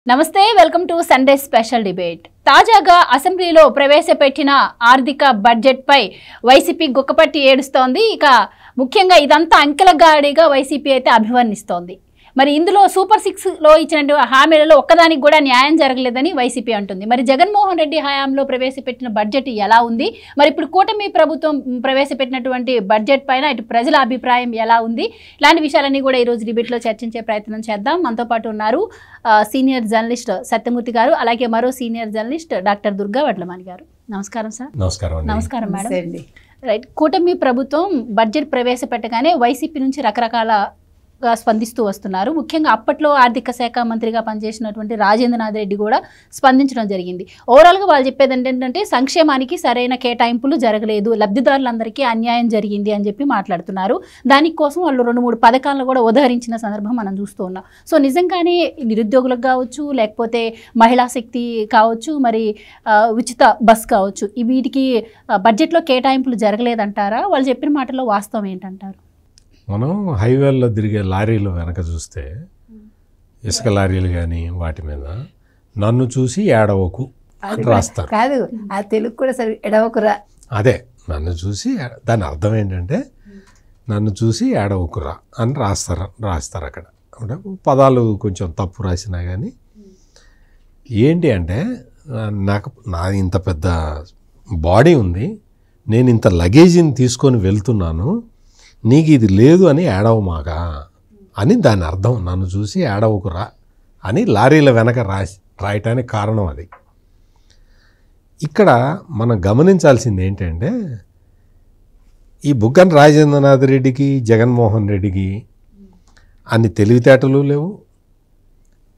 నమస్తే welcome to Sunday special debate. తాజాగా అసెంబ్లీలో ప్రవేశపెట్టిన ఆర్థిక బడ్జెట్ పై వైసీపీ గుక్కపట్టి ఏడుస్తోంది. ఇక ముఖ్యంగా ఇదంతా అంకెల గాడిగా వైసీపీ అయితే అభివర్ణిస్తోంది. మరి ఇందులో సూపర్ 6 లో ఇచ్చిన హామీలలో ఒక్కదానికి కూడా న్యాయం జరగలేదని వైసీపీ అంటుంది. మరి జగన్మోహన్ రెడ్డి హయాంలో ప్రవేశపెట్టిన బడ్జెట్ ఎలా ఉంది, మరి ఇప్పుడు కూటమి ప్రభుత్వం ప్రవేశపెట్టినటువంటి బడ్జెట్ పైన ఇటు ప్రజల అభిప్రాయం ఎలా ఉంది, ఇలాంటి విషయాలన్నీ కూడా ఈరోజు డిబేట్లో చర్చించే ప్రయత్నం చేద్దాం. మనతో పాటు ఉన్నారు సీనియర్ జర్నలిస్ట్ సత్యమూర్తి గారు, అలాగే మరో senior journalist doctor Durga Vadlamani గారు. నమస్కారం సార్. నమస్కారం మేడం. రైట్, కూటమి ప్రభుత్వం బడ్జెట్ ప్రవేశపెట్టగానే వైసీపీ నుంచి రకరకాల స్పందిస్తూ వస్తున్నారు. ముఖ్యంగా అప్పట్లో ఆర్థిక శాఖ మంత్రిగా పనిచేసినటువంటి రాజేంద్రనాథ్ రెడ్డి కూడా స్పందించడం జరిగింది. ఓవరాల్గా వాళ్ళు చెప్పేది ఏంటంటే సంక్షేమానికి సరైన కేటాయింపులు జరగలేదు, లబ్ధిదారులందరికీ అన్యాయం జరిగింది అని చెప్పి మాట్లాడుతున్నారు. దానికోసం వాళ్ళు 2-3 పథకాలను కూడా ఉదహరించిన సందర్భం మనం చూస్తూ ఉన్నాం. సో నిజంగానే నిరుద్యోగులకు కావచ్చు, లేకపోతే మహిళా శక్తి కావచ్చు, మరి ఉచిత బస్ కావచ్చు, వీటికి బడ్జెట్లో కేటాయింపులు జరగలేదంటారా? వాళ్ళు చెప్పిన మాటల్లో వాస్తవం ఏంటంటారు? మనం హైవేల్లో తిరిగే లారీలు వెనక చూస్తే ఇసుక లారీలు కానీ వాటి మీద నన్ను చూసి ఏడవకు రాస్తారు. కాదు, ఆ తెలుగు కూడా సరే ఎడవకురా. అదే నన్ను చూసి, దాని అర్థం ఏంటంటే నన్ను చూసి ఏడవకురా అని రాస్తారు అక్కడ. అంటే పదాలు కొంచెం తప్పు రాసినా కానీ ఏంటి అంటే నా ఇంత పెద్ద బాడీ ఉంది, నేను ఇంత లగేజీని తీసుకొని వెళ్తున్నాను, నీకు ఇది లేదు అని ఏడవమాగా అని దాని అర్థం. నన్ను చూసి ఏడవకురా అని లారీల వెనక రాయటానికి కారణం అది. ఇక్కడ మనం గమనించాల్సింది ఏంటంటే ఈ బుగ్గన రాజేంద్రనాథ్ రెడ్డికి, జగన్మోహన్ రెడ్డికి అన్ని తెలివితేటలు లేవు,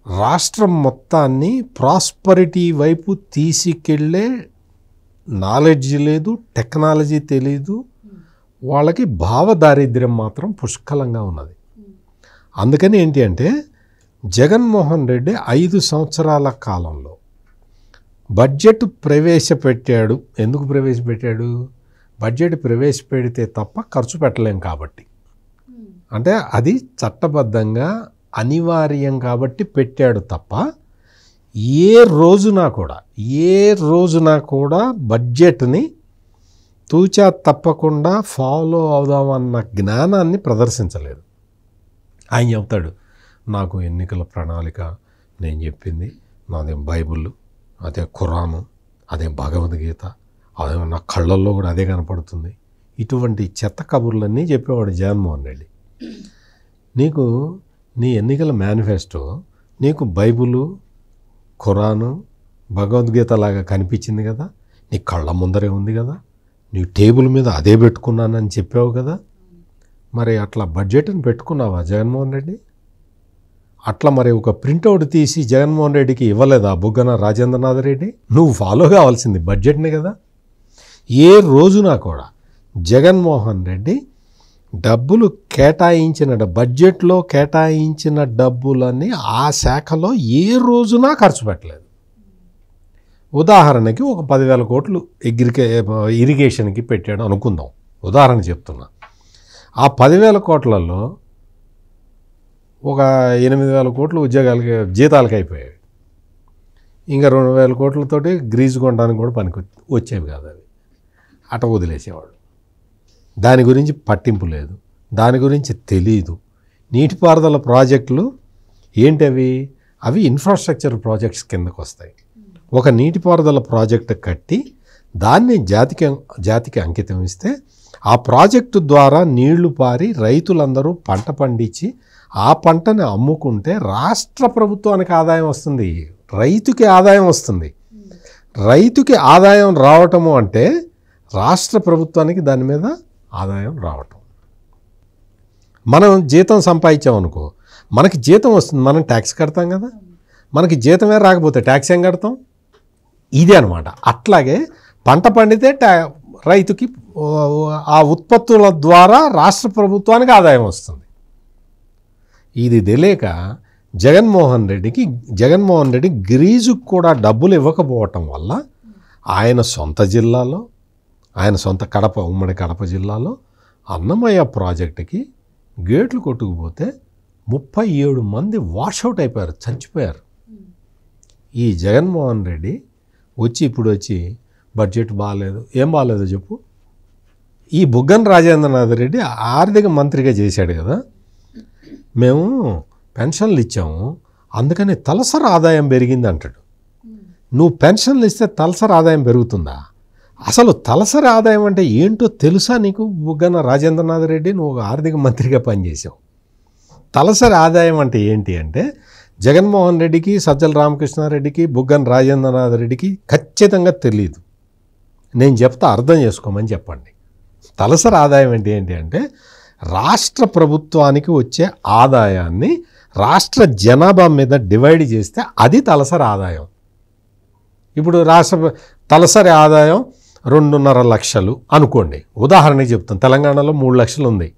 రాష్ట్రం మొత్తాన్ని ప్రాస్పరిటీ వైపు తీసుకెళ్ళే నాలెడ్జ్ లేదు, టెక్నాలజీ తెలీదు, వాళ్ళకి భావదారిద్ర్యం మాత్రం పుష్కలంగా ఉన్నది. అందుకని ఏంటి అంటే జగన్మోహన్ రెడ్డి 5 సంవత్సరాల కాలంలో బడ్జెట్ ప్రవేశపెట్టాడు. ఎందుకు ప్రవేశపెట్టాడు? బడ్జెట్ ప్రవేశపెడితే తప్ప ఖర్చు పెట్టలేం కాబట్టి, అంటే అది చట్టబద్ధంగా అనివార్యం కాబట్టి పెట్టాడు తప్ప ఏ రోజున కూడా బడ్జెట్ని తూచా తప్పకుండా ఫాలో అవుదామన్న జ్ఞానాన్ని ప్రదర్శించలేదు. ఆయన చెప్తాడు, నాకు ఎన్నికల ప్రణాళిక నేను చెప్పింది, నాదేం బైబిల్, అదే ఖురాను, అదే భగవద్గీత, అదే నా కళ్ళల్లో కూడా అదే కనపడుతుంది. ఇటువంటి చెత్త కబుర్లన్నీ చెప్పేవాడు జగన్మోహన్ రెడ్డి. నీకు నీ ఎన్నికల మేనిఫెస్టో నీకు బైబిలు, ఖురాను, భగవద్గీత లాగా కనిపించింది కదా, నీ కళ్ళ ముందరే ఉంది కదా, నీ టేబుల్ మీద అదే పెట్టుకున్నానని చెప్పావు కదా, మరి అట్లా బడ్జెట్ని పెట్టుకున్నావా జగన్మోహన్ రెడ్డి? అట్లా మరి ఒక ప్రింట్అవుట్ తీసి జగన్మోహన్ రెడ్డికి ఇవ్వలేదా బుగ్గన రాజేంద్రనాథ్ రెడ్డి? నువ్వు ఫాలో కావాల్సింది బడ్జెట్ని కదా. ఏ రోజున కూడా జగన్మోహన్ రెడ్డి డబ్బులు బడ్జెట్లో కేటాయించిన డబ్బులని ఆ శాఖలో ఏ రోజున ఖర్చు పెట్టలేదు. ఉదాహరణకి ఒక 10,000 కోట్లు ఇరిగేషన్కి పెట్టాడు అనుకుందాం, ఉదాహరణ చెప్తున్నా. ఆ 10,000 కోట్లలో ఒక 8,000 కోట్లు జీతాలకి అయిపోయాయి. ఇంకా 2,000 కోట్లతోటి గ్రీజు కొనడానికి కూడా పనికి వచ్చేవి కాదు. అవి అట వదిలేసేవాడు. దాని గురించి పట్టింపు లేదు, దాని గురించి తెలీదు. నీటిపారుదల ప్రాజెక్టులు ఏంటవి? అవి ఇన్ఫ్రాస్ట్రక్చర్ ప్రాజెక్ట్స్ కిందకు వస్తాయి. ఒక నీటిపారుదల ప్రాజెక్టు కట్టి దాన్ని జాతికి అంకితం ఇస్తే ఆ ప్రాజెక్టు ద్వారా నీళ్లు పారి రైతులందరూ పంట పండించి ఆ పంటని అమ్ముకుంటే రాష్ట్ర ప్రభుత్వానికి ఆదాయం వస్తుంది, రైతుకి ఆదాయం వస్తుంది. రైతుకి ఆదాయం రావటము అంటే రాష్ట్ర ప్రభుత్వానికి దాని మీద ఆదాయం రావటం. మనం జీతం సంపాదించామనుకో, మనకి జీతం వస్తుంది, మనం ట్యాక్స్ కడతాం కదా. మనకి జీతమే రాకపోతే ట్యాక్స్ ఏం కడతాం? ఇదే అనమాట. అట్లాగే పంట పండితే రైతుకి ఆ ఉత్పత్తుల ద్వారా రాష్ట్ర ప్రభుత్వానికి ఆదాయం వస్తుంది. ఇది తెలియక జగన్మోహన్ రెడ్డి గ్రీజుకు కూడా డబ్బులు ఇవ్వకపోవటం వల్ల ఆయన సొంత ఉమ్మడి కడప జిల్లాలో అన్నమయ్య ప్రాజెక్టుకి గేట్లు కొట్టుకుపోతే 37 మంది వాషౌట్ అయిపోయారు, చచ్చిపోయారు. ఈ జగన్మోహన్ రెడ్డి ఇప్పుడు వచ్చి బడ్జెట్ బాగాలేదు, ఏం బాగాలేదో చెప్పు. ఈ బుగ్గన రాజేంద్రనాథ్ రెడ్డి ఆర్థిక మంత్రిగా చేశాడు కదా, మేము పెన్షన్లు ఇచ్చాము అందుకని తలసరి ఆదాయం పెరిగింది అంటాడు. నువ్వు పెన్షన్లు ఇస్తే తలసరి ఆదాయం పెరుగుతుందా? అసలు తలసరి ఆదాయం అంటే ఏంటో తెలుసా నీకు? బుగ్గన రాజేంద్రనాథ్ రెడ్డి, నువ్వు ఒక ఆర్థిక మంత్రిగా పనిచేసావు. తలసరి ఆదాయం అంటే ఏంటి అంటే జగన్మోహన్ రెడ్డికి, సజ్జల రామకృష్ణారెడ్డికి, బుగ్గన రాజేంద్రనాథ్ రెడ్డికి ఖచ్చితంగా తెలియదు. నేను చెప్తా, అర్థం చేసుకోమని చెప్పండి. తలసరి ఆదాయం ఏంటి అంటే రాష్ట్ర ప్రభుత్వానికి వచ్చే ఆదాయాన్ని రాష్ట్ర జనాభా మీద డివైడ్ చేస్తే అది తలసరి ఆదాయం. ఇప్పుడు తలసరి ఆదాయం 2.5 లక్షలు అనుకోండి, ఉదాహరణకి చెప్తాను. తెలంగాణలో 3 లక్షలు ఉంది.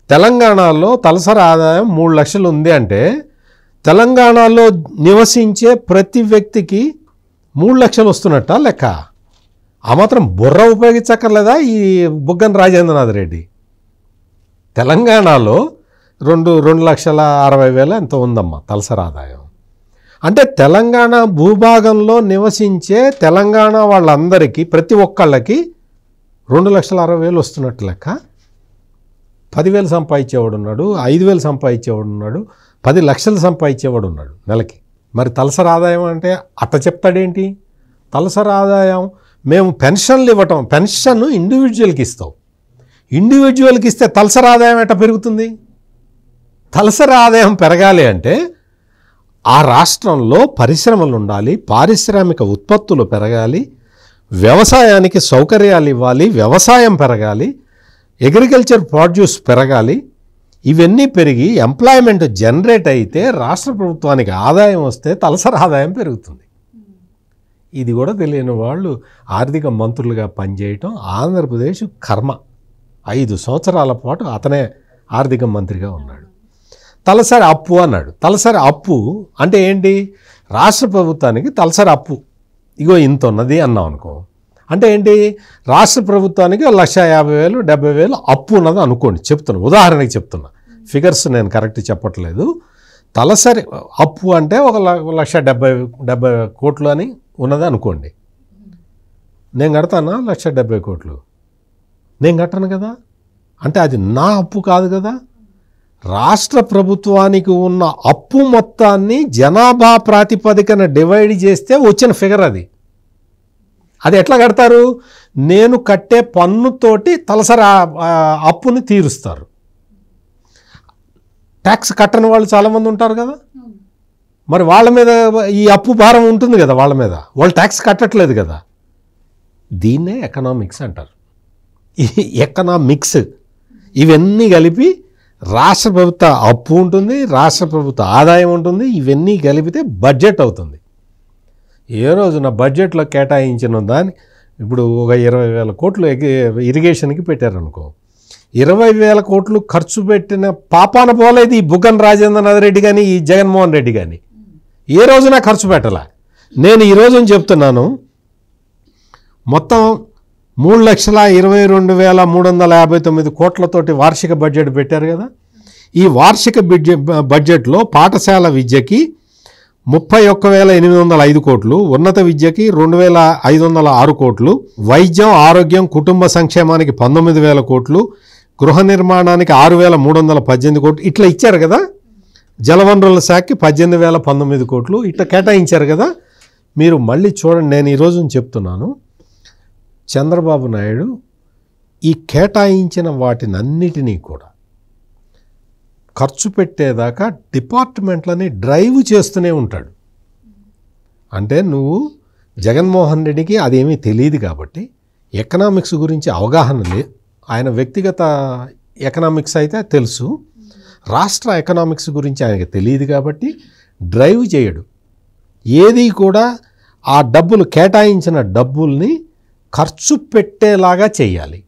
తెలంగాణలో తలసరి ఆదాయం 3 లక్షలు ఉంది అంటే తెలంగాణలో నివసించే ప్రతి వ్యక్తికి 3 లక్షలు వస్తున్నట్ట లెక్క. ఆ మాత్రం బుర్ర ఉపయోగించక్కర్లేదా ఈ బుగ్గన రాజేంద్రనాథ్ రెడ్డి? తెలంగాణలో 2,60,60,000 ఎంతో ఉందమ్మా తలసరి ఆదాయం. అంటే తెలంగాణ భూభాగంలో నివసించే తెలంగాణ వాళ్ళందరికీ, ప్రతి ఒక్కళ్ళకి 2,60,60,000 వస్తున్నట్టు లెక్క. 10,000 సంపాదించేవాడు ఉన్నాడు, 5,000 సంపాదించేవాడు ఉన్నాడు, 10 లక్షలు సంపాదించేవాడు ఉన్నాడు నెలకి. మరి తలసరి ఆదాయం అంటే అట్ట చెప్తాడేంటి? తలసరి ఆదాయం మేము పెన్షన్లు ఇవ్వటం, పెన్షన్ ఇండివిజువల్కి ఇస్తాం, ఇండివిజువల్కి ఇస్తే తలసరి ఆదాయం ఎట్ట పెరుగుతుంది? తలసరి ఆదాయం పెరగాలి అంటే ఆ రాష్ట్రంలో పరిశ్రమలు ఉండాలి, పారిశ్రామిక ఉత్పత్తులు పెరగాలి, వ్యవసాయానికి సౌకర్యాలు ఇవ్వాలి, వ్యవసాయం పెరగాలి, అగ్రికల్చర్ ప్రొడ్యూస్ పెరగాలి. ఇవన్నీ పెరిగి ఎంప్లాయ్మెంట్ జనరేట్ అయితే రాష్ట్ర ప్రభుత్వానికి ఆదాయం వస్తే తలసరి ఆదాయం పెరుగుతుంది. ఇది కూడా తెలియని వాళ్ళు ఆర్థిక మంత్రులుగా పనిచేయటం ఆంధ్రప్రదేశ్ కర్మ. 5 సంవత్సరాల పాటు అతనే ఆర్థిక మంత్రిగా ఉన్నాడు. తలసరి అప్పు అన్నాడు. తలసరి అప్పు అంటే ఏంటి? రాష్ట్ర ప్రభుత్వానికి తలసరి అప్పు ఇగో ఇంత ఉన్నది అన్నాం అనుకో. అంటే ఏంటి? రాష్ట్ర ప్రభుత్వానికి 1,50,000 70,000 అప్పు ఉన్నది అనుకోండి, చెప్తున్నా, ఉదాహరణకి చెప్తున్నా, ఫిగర్స్ నేను కరెక్ట్ చెప్పట్లేదు. తలసరి అప్పు అంటే 1,70,000 కోట్లు అని ఉన్నది అనుకోండి. నేను కడతానా 1,70,000 కోట్లు? నేను కట్టను కదా. అంటే అది నా అప్పు కాదు కదా. రాష్ట్ర ప్రభుత్వానికి ఉన్న అప్పు మొత్తాన్ని జనాభా ప్రాతిపదికన డివైడ్ చేస్తే వచ్చిన ఫిగర్ అది. అది ఎట్లా కడతారు? నేను కట్టే పన్నుతోటి తలసరి అప్పుని తీరుస్తారు. ట్యాక్స్ కట్టని వాళ్ళు చాలామంది ఉంటారు కదా, మరి వాళ్ళ మీద ఈ అప్పు భారం ఉంటుంది కదా, వాళ్ళ మీద. వాళ్ళు ట్యాక్స్ కట్టట్లేదు కదా. దీన్నే ఎకనామిక్స్ అంటారు. ఎకనామిక్స్ ఇవన్నీ కలిపి రాష్ట్ర ప్రభుత్వ అప్పు ఉంటుంది, రాష్ట్ర ప్రభుత్వ ఆదాయం ఉంటుంది, ఇవన్నీ కలిపితే బడ్జెట్ అవుతుంది. ఏ రోజున బడ్జెట్లో కేటాయించిన దాన్ని ఇప్పుడు ఒక 20,000 కోట్లు ఇరిగేషన్కి పెట్టారనుకో, 20,000 కోట్లు ఖర్చు పెట్టిన పాపాన పోలేదు ఈ బుగ్గన రాజేంద్రనాథ్ రెడ్డి కానీ ఈ జగన్మోహన్ రెడ్డి కానీ. ఏ రోజున ఖర్చు పెట్టాల. నేను ఈ రోజున చెప్తున్నాను, మొత్తం 3,22,359 కోట్లతోటి వార్షిక బడ్జెట్ పెట్టారు కదా. ఈ వార్షిక బడ్జెట్లో పాఠశాల విద్యకి 31,805 కోట్లు, ఉన్నత విద్యకి 2,506 కోట్లు, వైద్యం, ఆరోగ్యం, కుటుంబ సంక్షేమానికి 19,000 కోట్లు, గృహ నిర్మాణానికి 6,318 కోట్లు ఇట్లా ఇచ్చారు కదా. జలవనరుల శాఖకి 18,019 కోట్లు ఇట్లా కేటాయించారు కదా. మీరు మళ్ళీ చూడండి, నేను ఈరోజు చెప్తున్నాను, చంద్రబాబు నాయుడు ఈ కేటాయించిన వాటినన్నిటినీ కూడా ఖర్చు పెట్టేదాకా డిపార్ట్మెంట్లని డ్రైవ్ చేస్తూనే ఉంటాడు. అంటే నువ్వు జగన్మోహన్ రెడ్డికి అదేమీ తెలియదు కాబట్టి, ఎకనామిక్స్ గురించి అవగాహన లేదు. ఆయన వ్యక్తిగత ఎకనామిక్స్ అయితే తెలుసు, రాష్ట్ర ఎకనామిక్స్ గురించి ఆయనకి తెలియదు కాబట్టి డ్రైవ్ చేయడు. ఏది కూడా ఆ డబ్బులు, కేటాయించిన డబ్బుల్ని ఖర్చు పెట్టేలాగా చేయాలి.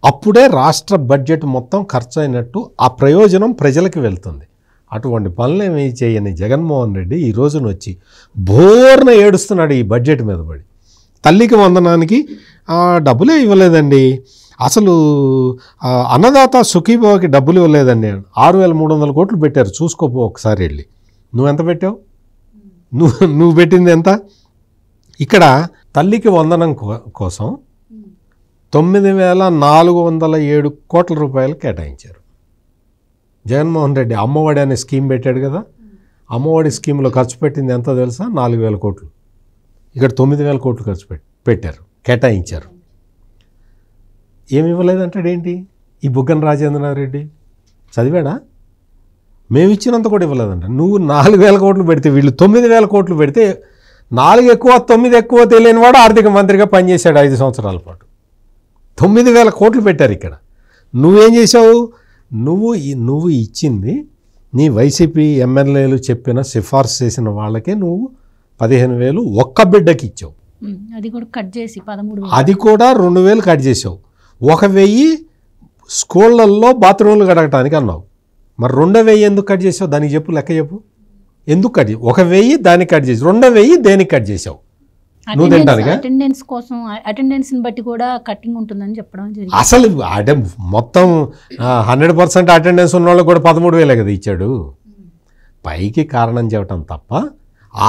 అప్పుడే రాష్ట్ర బడ్జెట్ మొత్తం ఖర్చు అయినట్టు, ఆ ప్రయోజనం ప్రజలకు వెళ్తుంది. అటువంటి పనులేమీ చేయని జగన్మోహన్ రెడ్డి ఈ రోజున వచ్చి బోర్న ఏడుస్తున్నాడు ఈ బడ్జెట్ మీద పడి. తల్లికి వందనానికి డబ్బులే ఇవ్వలేదండి, అసలు అన్నదాత సుఖీభావకి డబ్బులు ఇవ్వలేదండి. 6,300 కోట్లు పెట్టారు, చూసుకోపో ఒకసారి వెళ్ళి. నువ్వెంత పెట్టావు? నువ్వు పెట్టింది ఎంత? ఇక్కడ తల్లికి వందనం కోసం 9,407 కోట్ల రూపాయలు కేటాయించారు. జగన్మోహన్ రెడ్డి అమ్మఒడి అనే స్కీమ్ పెట్టాడు కదా, అమ్మఒడి స్కీమ్లో ఖర్చు పెట్టింది ఎంత తెలుసా? 4,000 కోట్లు. ఇక్కడ 9,000 కోట్లు ఖర్చు పెట్టారు, కేటాయించారు. ఏమి ఇవ్వలేదంటాడు ఏంటి ఈ బుగ్గన రాజేంద్రనాథ్ రెడ్డి? చదివాడా? మేము ఇచ్చినంత కూడా ఇవ్వలేదంట. నువ్వు 4,000 కోట్లు పెడితే, వీళ్ళు 9,000 కోట్లు పెడితే 4 ఎక్కువ 9 ఎక్కువ తెలియని వాడు ఆర్థిక మంత్రిగా పనిచేశాడు 5 సంవత్సరాల పాటు. 9,000 కోట్లు పెట్టారు ఇక్కడ. నువ్వేం చేసావు? నువ్వు ఇచ్చింది నీ వైసీపీ ఎమ్మెల్యేలు చెప్పిన సిఫార్సు చేసిన వాళ్ళకే నువ్వు 15,000 ఒక్క బిడ్డకి ఇచ్చావు. అది కూడా కట్ చేసి 13,000, అది కూడా 2,000 కట్ చేసావు. 1,000 స్కూళ్ళల్లో బాత్రూమ్లు కడగటానికి అన్నావు. మరి 2,000 ఎందుకు కట్ చేసావు? దానికి చెప్పు, లెక్క చెప్పు. ఎందుకు కట్ చేసి 1,000 దానికి కట్ చేసి 2,000 దేనికి కట్ చేసావు? నువ్వు తింటానుగా అటెండెన్స్ కోసం, అటెండెన్స్ని బట్టి కూడా కట్టింగ్ ఉంటుందని చెప్పడం జరిగింది. అసలు అంటే మొత్తం 100% అటెండెన్స్ ఉన్న వాళ్ళకి కూడా 13,000 కదా ఇచ్చాడు. పైకి కారణం చెప్పటం తప్ప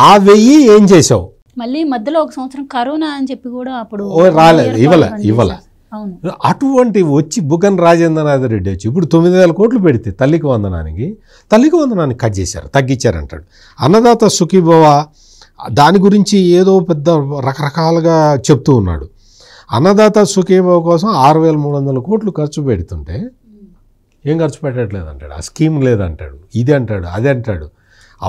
ఆ 1,000 ఏం చేసావు? మళ్ళీ మధ్యలో ఒక సంవత్సరం కరోనా అని చెప్పి కూడా అప్పుడు రాలేదు, ఇవ్వలే. అవును, అటువంటి వచ్చి బుగ్గన రాజేంద్రనాథ్ రెడ్డి వచ్చి ఇప్పుడు 9,000 కోట్లు పెడితే తల్లికి వందనానికి కట్ చేశారు, తగ్గించారంటాడు. అన్నదాత సుఖీభవ దాని గురించి ఏదో పెద్ద రకరకాలుగా చెప్తూ ఉన్నాడు. అన్నదాత సుఖీభవ కోసం 6,300 కోట్లు ఖర్చు పెడుతుంటే ఏం ఖర్చు పెట్టట్లేదు అంటాడు. ఆ స్కీమ్ లేదంటాడు, ఇది అంటాడు, అది అంటాడు.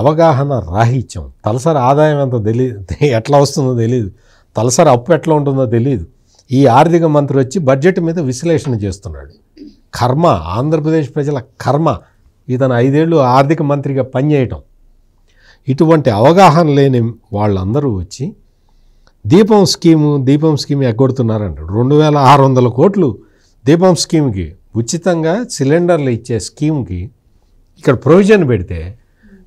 అవగాహన రాహిత్యం. తలసరి ఆదాయం ఎంత తెలియదు, ఎట్లా వస్తుందో తెలియదు, తలసరి అప్పు ఎట్లా ఉంటుందో తెలియదు. ఈ ఆర్థిక మంత్రి వచ్చి బడ్జెట్ మీద విశ్లేషణ చేస్తున్నాడు. కర్మ, ఆంధ్రప్రదేశ్ ప్రజల కర్మ ఇతను 5 ఏళ్ళు ఆర్థిక మంత్రిగా పనిచేయటం. ఇటువంటి అవగాహన లేని వాళ్ళందరూ వచ్చి దీపం స్కీమ్ ఎగ్గొడుతున్నారంటాడు. 2,600 కోట్లు దీపం స్కీమ్కి, ఉచితంగా సిలిండర్లు ఇచ్చే స్కీమ్కి ఇక్కడ ప్రొవిజన్ పెడితే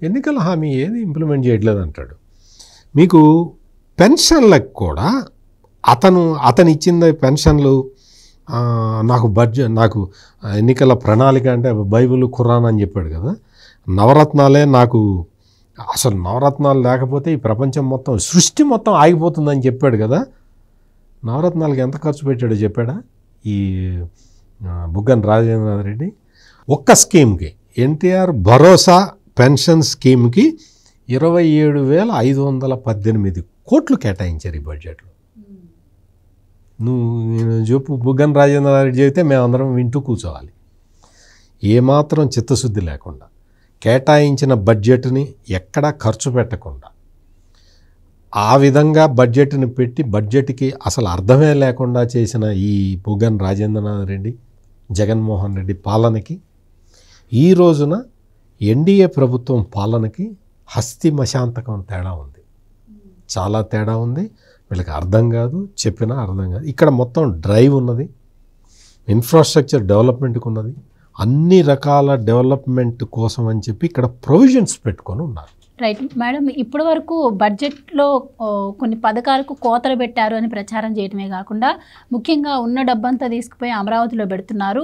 ఎన్నికల హామీ ఏది ఇంప్లిమెంట్ చేయట్లేదు అంటాడు. మీకు పెన్షన్లకు కూడా అతను ఇచ్చిన పెన్షన్లు నాకు ఎన్నికల ప్రణాళిక అంటే బైబిల్ ఖురాన్ అని చెప్పాడు కదా, నవరత్నాలే నాకు, అసలు నవరత్నాలు లేకపోతే ఈ ప్రపంచం మొత్తం, సృష్టి మొత్తం ఆగిపోతుందని చెప్పాడు కదా. నవరత్నాలకి ఎంత ఖర్చు పెట్టాడో చెప్పాడా ఈ బుగ్గన రాజేంద్రనాథ్ రెడ్డి? ఒక్క స్కీమ్కి, ఎన్టీఆర్ భరోసా పెన్షన్ స్కీమ్కి 27,518 కోట్లు కేటాయించారు ఈ బడ్జెట్లో. నేను చెప్పు, బుగ్గన రాజేంద్రనాథ్ రెడ్డి చెబితే మేమందరం వింటూ కూర్చోవాలి. ఏమాత్రం చిత్తశుద్ధి లేకుండా కేటాయించిన బడ్జెట్ని ఎక్కడా ఖర్చు పెట్టకుండా ఆ విధంగా బడ్జెట్ని పెట్టి బడ్జెట్కి అసలు అర్థమే లేకుండా చేసిన ఈ బుగ్గన రాజేంద్రనాథ్ రెడ్డి, జగన్మోహన్ రెడ్డి పాలనకి ఈ రోజున ఎన్డీఏ ప్రభుత్వం పాలనకి హస్తి మశాంతకం తేడా ఉంది, చాలా తేడా ఉంది. వీళ్ళకి అర్థం కాదు, చెప్పినా అర్థం కాదు. ఇక్కడ మొత్తం డ్రైవ్ ఉన్నది, ఇన్ఫ్రాస్ట్రక్చర్ డెవలప్మెంట్కి ఉన్నది, అన్ని రకాల డెవలప్మెంట్ కోసం అని చెప్పి ఇక్కడ ప్రొవిజన్స్ పెట్టుకొని ఉన్నారు. రైట్ మేడం, ఇప్పటి వరకు బడ్జెట్లో కొన్ని పథకాలకు కోతలు పెట్టారు అని ప్రచారం చేయడమే కాకుండా ముఖ్యంగా ఉన్న డబ్బంతా తీసుకుపోయి అమరావతిలో పెడుతున్నారు,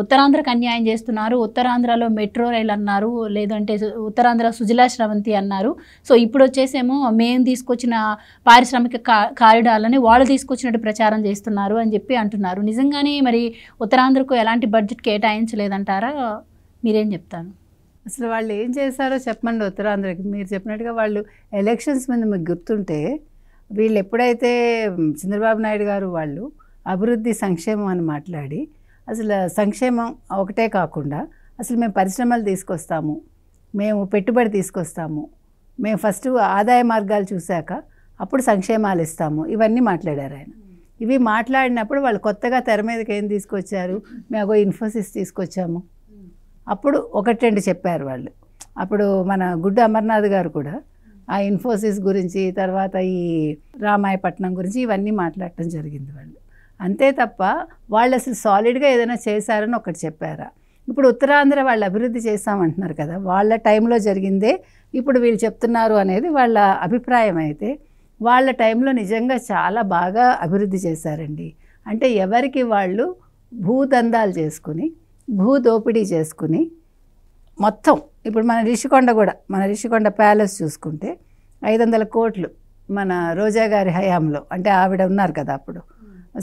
ఉత్తరాంధ్రకు అన్యాయం చేస్తున్నారు, ఉత్తరాంధ్రలో మెట్రో రైలు అన్నారు, లేదంటే ఉత్తరాంధ్ర సుజలా శ్రవంతి అన్నారు. సో ఇప్పుడు వచ్చేసేమో మేము తీసుకొచ్చిన పారిశ్రామిక కారిడార్లని వాళ్ళు తీసుకొచ్చినట్టు ప్రచారం చేస్తున్నారు అని చెప్పి అంటున్నారు. నిజంగానే మరి ఉత్తరాంధ్రకు ఎలాంటి బడ్జెట్ కేటాయించలేదంటారా? మీరేం చెప్తారు? అసలు వాళ్ళు ఏం చేశారో చెప్పండి ఉత్తరాంధ్రకి. మీరు చెప్పినట్టుగా వాళ్ళు ఎలక్షన్స్ మీద మీకు గుర్తుంటే వీళ్ళు ఎప్పుడైతే చంద్రబాబు నాయుడు గారు వాళ్ళు అభివృద్ధి సంక్షేమం అని మాట్లాడి, అసలు సంక్షేమం ఒకటే కాకుండా అసలు మేము పరిశ్రమలు తీసుకొస్తాము, మేము పెట్టుబడి తీసుకొస్తాము, మేము ఫస్ట్ ఆదాయ మార్గాలు చూశాక అప్పుడు సంక్షేమాలు ఇస్తాము, ఇవన్నీ మాట్లాడారు ఆయన. ఇవి మాట్లాడినప్పుడు వాళ్ళు కొత్తగా తెర మీదకి ఏం తీసుకొచ్చారు, మేము ఇన్ఫోసిస్ తీసుకొచ్చాము, అప్పుడు 1-2 చెప్పారు వాళ్ళు. అప్పుడు మన గుడ్డు అమర్నాథ్ గారు కూడా ఆ ఇన్ఫోసిస్ గురించి, తర్వాత ఈ రామాయపట్నం గురించి ఇవన్నీ మాట్లాడటం జరిగింది వాళ్ళు. అంతే తప్ప వాళ్ళు అసలు సాలిడ్గా ఏదైనా చేశారని ఒకటి చెప్పారా? ఇప్పుడు ఉత్తరాంధ్ర వాళ్ళు అభివృద్ధి చేస్తామంటున్నారు కదా, వాళ్ళ టైంలో జరిగిందే ఇప్పుడు వీళ్ళు చెప్తున్నారు అనేది వాళ్ళ అభిప్రాయం. అయితే వాళ్ళ టైంలో నిజంగా చాలా బాగా అభివృద్ధి చేశారండి. అంటే ఎవరికి వాళ్ళు భూదందాలు చేసుకుని, భూదోపిడీ చేసుకుని మొత్తం ఇప్పుడు మన రిషికొండ ప్యాలెస్ చూసుకుంటే 500 కోట్లు మన రోజా గారి హయాంలో, అంటే ఆవిడ ఉన్నారు కదా అప్పుడు,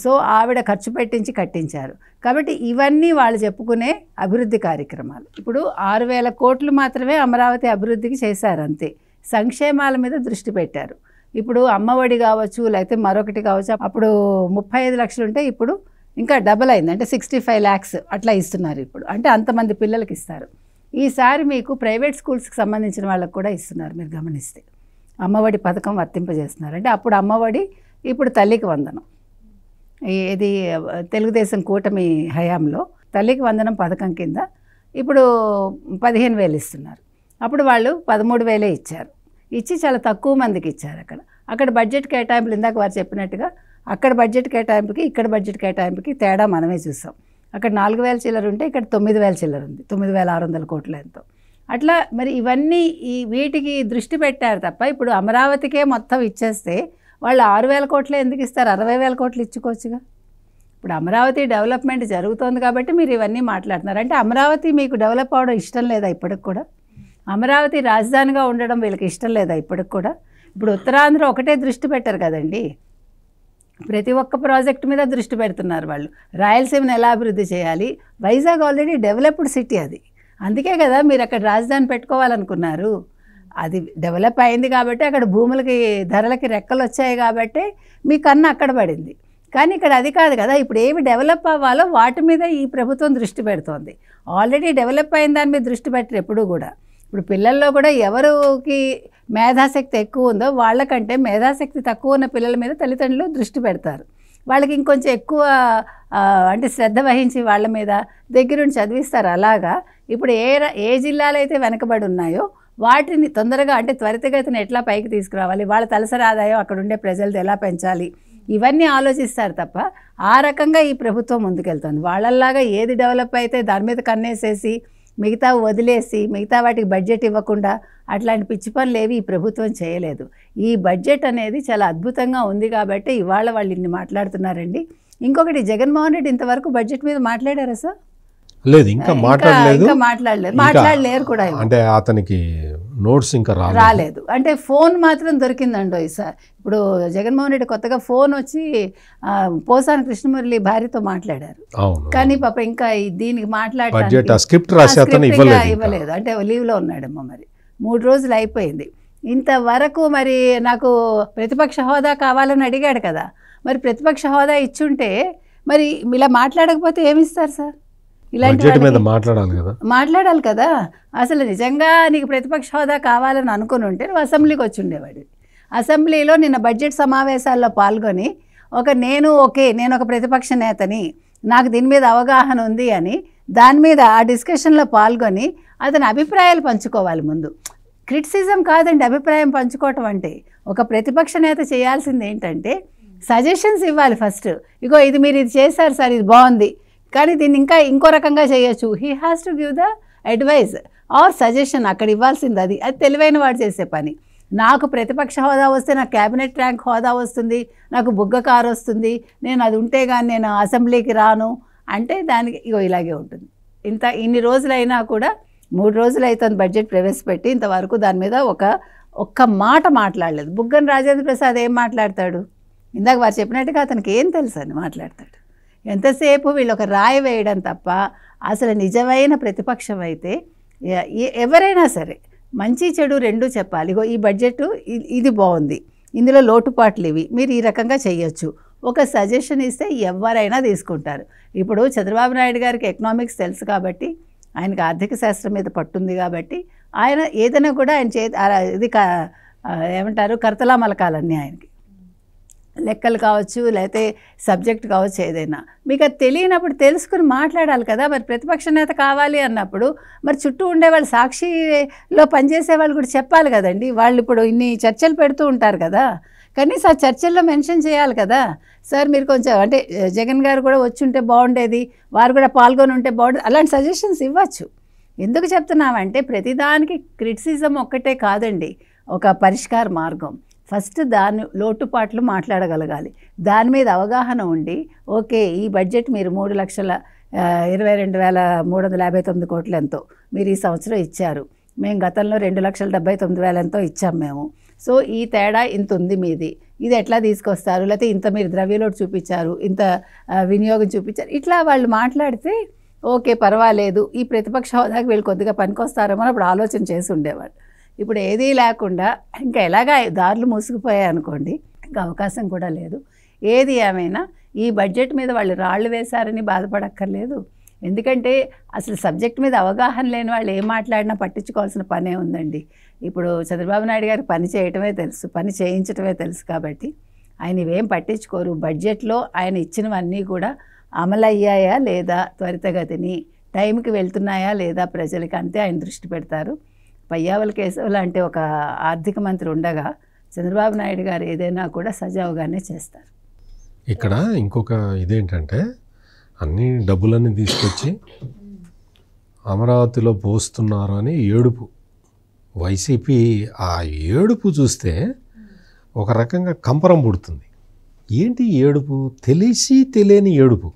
సో ఆవిడ ఖర్చు పెట్టించి కట్టించారు. కాబట్టి ఇవన్నీ వాళ్ళు చెప్పుకునే అభివృద్ధి కార్యక్రమాలు. ఇప్పుడు 6,000 కోట్లు మాత్రమే అమరావతి అభివృద్ధికి చేశారు అంతే. సంక్షేమాల మీద దృష్టి పెట్టారు. ఇప్పుడు అమ్మఒడి కావచ్చు, లేకపోతే మరొకటి కావచ్చు, అప్పుడు 35 లక్షలు ఉంటే ఇప్పుడు ఇంకా డబల్ అయింది, అంటే 65 lakhs అట్లా ఇస్తున్నారు ఇప్పుడు. అంటే అంతమంది పిల్లలకి ఇస్తారు. ఈసారి మీకు ప్రైవేట్ స్కూల్స్కి సంబంధించిన వాళ్ళకు కూడా ఇస్తున్నారు. మీరు గమనిస్తే అమ్మఒడి పథకం వర్తింపజేస్తున్నారు. అంటే అప్పుడు అమ్మఒడి, ఇప్పుడు తల్లికి వందనం. ఇది తెలుగుదేశం కూటమి హయాంలో తల్లికి వందనం పథకం కింద ఇప్పుడు 15,000 ఇస్తున్నారు. అప్పుడు వాళ్ళు 13,000 ఇచ్చారు. ఇచ్చి చాలా తక్కువ మందికి ఇచ్చారు. అక్కడ బడ్జెట్ కేటాయింపులు ఇందాక వారు చెప్పినట్టుగా అక్కడ బడ్జెట్ కేటాయింపుకి ఇక్కడ బడ్జెట్ కేటాయింపుకి తేడా మనమే చూసాం. అక్కడ 4,000 చిల్లర ఉంటే ఇక్కడ 9,000 చిల్లర ఉంది, 9,600 కోట్లు ఎంతో. అట్లా మరి ఇవన్నీ వీటికి దృష్టి పెట్టారు తప్ప ఇప్పుడు అమరావతికే మొత్తం ఇచ్చేస్తే వాళ్ళు 6,000 కోట్లు ఎందుకు ఇస్తారు? 60,000 కోట్లు ఇచ్చుకోవచ్చుగా. ఇప్పుడు అమరావతి డెవలప్మెంట్ జరుగుతోంది కాబట్టి మీరు ఇవన్నీ మాట్లాడుతున్నారు. అంటే అమరావతి మీకు డెవలప్ అవ్వడం ఇష్టం లేదా ఇప్పటికి కూడా? అమరావతి రాజధానిగా ఉండడం వీళ్ళకి ఇష్టం లేదా ఇప్పటికి కూడా? ఇప్పుడు ఉత్తరాంధ్ర ఒకటే దృష్టి పెట్టారు కదండి, ప్రతి ఒక్క ప్రాజెక్టు మీద దృష్టి పెడుతున్నారు వాళ్ళు. రాయలసీమను ఎలా అభివృద్ధి చేయాలి? వైజాగ్ ఆల్రెడీ డెవలప్డ్ సిటీ అది, అందుకే కదా మీరు అక్కడ రాజధాని పెట్టుకోవాలనుకున్నారు. అది డెవలప్ అయింది కాబట్టి అక్కడ భూములకి ధరలకి రెక్కలు వచ్చాయి కాబట్టి మీ కన్ను అక్కడ పడింది. కానీ ఇక్కడ అది కాదు కదా. ఇప్పుడు ఏవి డెవలప్ అవ్వాలో వాటి మీద ఈ ప్రభుత్వం దృష్టి పెడుతోంది. ఆల్రెడీ డెవలప్ అయిన దాని మీద దృష్టి పెట్టరు ఎప్పుడూ కూడా. ఇప్పుడు పిల్లల్లో కూడా ఎవరికి మేధాశక్తి ఎక్కువ ఉందో వాళ్ళకంటే మేధాశక్తి తక్కువ ఉన్న పిల్లల మీద తల్లిదండ్రులు దృష్టి పెడతారు. వాళ్ళకి ఇంకొంచెం ఎక్కువ అంటే శ్రద్ధ వహించి వాళ్ళ మీద దగ్గరుండి చదివిస్తారు. అలాగా ఇప్పుడు ఏ జిల్లాలు అయితే వెనకబడి ఉన్నాయో వాటిని తొందరగా అంటే త్వరితగతిన ఎట్లా పైకి తీసుకురావాలి, వాళ్ళ తలసరి ఆదాయం అక్కడ ఉండే ప్రజలది ఎలా పెంచాలి, ఇవన్నీ ఆలోచిస్తారు తప్ప ఆ రకంగా ఈ ప్రభుత్వం ముందుకెళ్తుంది. వాళ్ళల్లాగా ఏది డెవలప్ అయితే దాని మీద కన్నేసేసి మిగతా వదిలేసి మిగతా వాటికి బడ్జెట్ ఇవ్వకుండా అట్లాంటి పిచ్చి పనులు ఏవి ఈ ప్రభుత్వం చేయలేదు. ఈ బడ్జెట్ అనేది చాలా అద్భుతంగా ఉంది కాబట్టి ఇవాళ వాళ్ళు ఇన్ని మాట్లాడుతున్నారండి. ఇంకొకటి, జగన్మోహన్ రెడ్డి ఇంతవరకు బడ్జెట్ మీద మాట్లాడారా సార్? లేదు, ఇంకా మాట్లాడలేరు కూడా. అంటే అతనికి నోట్స్ ఇంకా రాలేదు. అంటే ఫోన్ మాత్రం దొరికిందండో ఈసారి. ఇప్పుడు జగన్మోహన్ రెడ్డి కొత్తగా ఫోన్ వచ్చి పోసాని కృష్ణమురళి భార్యతో మాట్లాడారు. కానీ పాప ఇంకా దీనికి ఇవ్వలేదు. అంటే లీవ్లో ఉన్నాడమ్మా. మరి 3 రోజులు అయిపోయింది. ఇంతవరకు మరి నాకు ప్రతిపక్ష హోదా కావాలని అడిగాడు కదా. మరి ప్రతిపక్ష హోదా ఇచ్చుంటే మరి ఇలా మాట్లాడకపోతే ఏమిస్తారు సార్? ఇలాంటి మాట్లాడాలి కదా. అసలు నిజంగా నీకు ప్రతిపక్ష హోదా కావాలని అనుకుని ఉంటే నువ్వు అసెంబ్లీకి వచ్చి ఉండేవాడు. అసెంబ్లీలో నిన్న బడ్జెట్ సమావేశాల్లో పాల్గొని నేను ఒక ప్రతిపక్ష నేతని, నాకు దీని మీద అవగాహన ఉంది అని దాని మీద ఆ డిస్కషన్లో పాల్గొని అతని అభిప్రాయాలు పంచుకోవాలి. ముందు క్రిటిసిజం కాదండి అభిప్రాయం పంచుకోవటం అంటే. ఒక ప్రతిపక్ష నేత చేయాల్సింది ఏంటంటే సజెషన్స్ ఇవ్వాలి ఫస్ట్. ఇగో ఇది మీరు ఇది చేశారు సార్, ఇది బాగుంది, కానీ దీన్ని ఇంకో రకంగా చేయొచ్చు. He has to give the advise or suggestion. అక్కడ ఇవ్వాల్సింది అది తెలివైన వాడు చేసే పని. నాకు ప్రతిపక్ష హోదా వస్తే నాకు క్యాబినెట్ ర్యాంక్ హోదా వస్తుంది, నాకు బుగ్గ కారు వస్తుంది, నేను అది ఉంటే కానీ నేను అసెంబ్లీకి రాను అంటే దానికి ఇలాగే ఉంటుంది. ఇన్ని రోజులైనా కూడా 3 రోజులు అవుతుంది బడ్జెట్ ప్రవేశపెట్టి ఇంతవరకు దాని మీద ఒక్క మాట మాట్లాడలేదు. బుగ్గన రాజేంద్ర ప్రసాద్ ఏం మాట్లాడతాడు? ఇందాక వారు చెప్పినట్టుగా అతనికి ఏం తెలుసు అని మాట్లాడతాడు. ఎంతసేపు వీళ్ళు ఒక రాయి వేయడం తప్ప అసలు నిజమైన ప్రతిపక్షం అయితే ఎవరైనా సరే మంచి చెడు రెండూ చెప్పాలి. ఈ బడ్జెట్ ఇది బాగుంది, ఇందులో లోటుపాట్లు ఇవి, మీరు ఈ రకంగా చేయొచ్చు, ఒక సజెషన్ ఇస్తే ఎవరైనా తీసుకుంటారు. ఇప్పుడు చంద్రబాబు నాయుడు గారికి ఎకనామిక్స్ తెలుసు కాబట్టి, ఆయనకు ఆర్థిక శాస్త్రం మీద పట్టుంది కాబట్టి ఆయన ఏదైనా కూడా ఆయన ఏమంటారు కర్తలా మలకాలన్నీ ఆయనకి. లెక్కలు కావచ్చు, లేకపోతే సబ్జెక్ట్ కావచ్చు, ఏదైనా మీకు అది తెలియనప్పుడు తెలుసుకుని మాట్లాడాలి కదా. మరి ప్రతిపక్ష నేత కావాలి అన్నప్పుడు మరి చుట్టూ ఉండేవాళ్ళు, సాక్షిలో పనిచేసే వాళ్ళు కూడా చెప్పాలి కదండి. వాళ్ళు ఇప్పుడు ఇన్ని చర్చలు పెడుతూ ఉంటారు కదా, కనీసం ఆ చర్చల్లో మెన్షన్ చేయాలి కదా. సార్ మీరు కొంచెం అంటే జగన్ గారు కూడా వచ్చి ఉంటే బాగుండేది, వారు కూడా పాల్గొని ఉంటే బాగుండేది, అలాంటి సజెషన్స్ ఇవ్వచ్చు. ఎందుకు చెప్తున్నామంటే ప్రతిదానికి క్రిటిసిజం ఒక్కటే కాదండి ఒక పరిష్కార మార్గం. ఫస్ట్ దాని లోటుపాట్లు మాట్లాడగలగాలి, దాని మీద అవగాహన ఉండి ఓకే ఈ బడ్జెట్ మీరు 3 లక్షల 22,359 కోట్లు ఎంతో మీరు ఈ సంవత్సరం ఇచ్చారు, మేము గతంలో 2,79,000 ఎంతో ఇచ్చాం మేము. సో ఈ తేడా ఇంత ఉంది మీది, ఇది ఎట్లా తీసుకొస్తారు, లేకపోతే ఇంత మీరు ద్రవ్యలోటు చూపించారు, ఇంత వినియోగం చూపించారు, ఇట్లా వాళ్ళు మాట్లాడితే ఓకే పర్వాలేదు, ఈ ప్రతిపక్ష హోదాకి వీళ్ళు కొద్దిగా పనికొస్తారేమో అప్పుడు ఆలోచన చేసి ఉండేవాళ్ళు. ఇప్పుడు ఏదీ లేకుండా ఇంకా ఎలాగా దారులు మూసుకుపోయాయి అనుకోండి, ఇంకా అవకాశం కూడా లేదు. ఏది ఏమైనా ఈ బడ్జెట్ మీద వాళ్ళు రాళ్ళు వేశారని బాధపడక్కర్లేదు. ఎందుకంటే అసలు సబ్జెక్ట్ మీద అవగాహన లేని వాళ్ళు ఏం మాట్లాడినా పట్టించుకోవాల్సిన పనే ఉందండి. ఇప్పుడు చంద్రబాబు నాయుడు గారికి పని చేయటమే తెలుసు, పని చేయించటమే తెలుసు, కాబట్టి ఆయన ఇవేం పట్టించుకోరు. బడ్జెట్లో ఆయన ఇచ్చినవన్నీ కూడా అమలయ్యాయా లేదా, త్వరితగతిని టైంకి వెళ్తున్నాయా లేదా ప్రజలకి, అంతే ఆయన దృష్టి పెడతారు. పయ్యావుల కేశవ్ లాంటి ఒక ఆర్థిక మంత్రి ఉండగా చంద్రబాబు నాయుడు గారు ఏదైనా కూడా సజావుగానే చేస్తారు. ఇక్కడ ఇంకొక ఇదేంటంటే అన్ని డబ్బులన్నీ తీసుకొచ్చి అమరావతిలో పోస్తున్నారు అని ఏడుపు. వైసీపీ ఆ ఏడుపు చూస్తే ఒక రకంగా కంపరం పుడుతుంది. ఏంటి ఏడుపు? తెలిసి తెలియని ఏడుపు,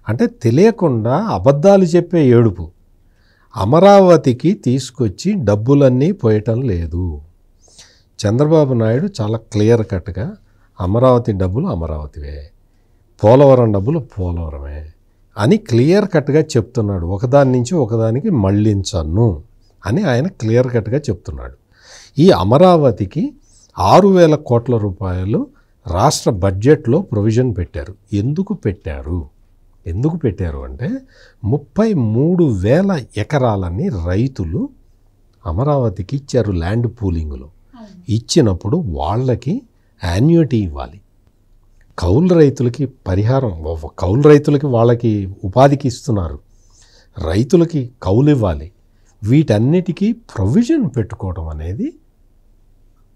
అంటే తెలియకుండా అబద్ధాలు చెప్పే ఏడుపు. అమరావతికి తీసుకొచ్చి డబ్బులన్నీ పోయటం లేదు. చంద్రబాబు నాయుడు చాలా క్లియర్ కట్గా అమరావతి డబ్బులు అమరావతివే, పోలవరం డబ్బులు పోలవరమే అని క్లియర్ కట్గా చెప్తున్నాడు. ఒకదాని నుంచి ఒకదానికి మళ్ళించను అని ఆయన క్లియర్ కట్గా చెప్తున్నాడు. ఈ అమరావతికి 6,000 కోట్ల రూపాయలు రాష్ట్ర బడ్జెట్లో ప్రొవిజన్ పెట్టారు. ఎందుకు పెట్టారు అంటే 33,000 ఎకరాలని రైతులు అమరావతికి ఇచ్చారు ల్యాండ్ పూలింగ్లో. ఇచ్చినప్పుడు వాళ్ళకి యాన్యుటీ ఇవ్వాలి. కౌలు రైతులకి పరిహారం, కౌలు రైతులకి వాళ్ళకి ఉపాధికి ఇస్తున్నారు, రైతులకి కౌలు ఇవ్వాలి. వీటన్నిటికీ ప్రొవిజన్ పెట్టుకోవడం అనేది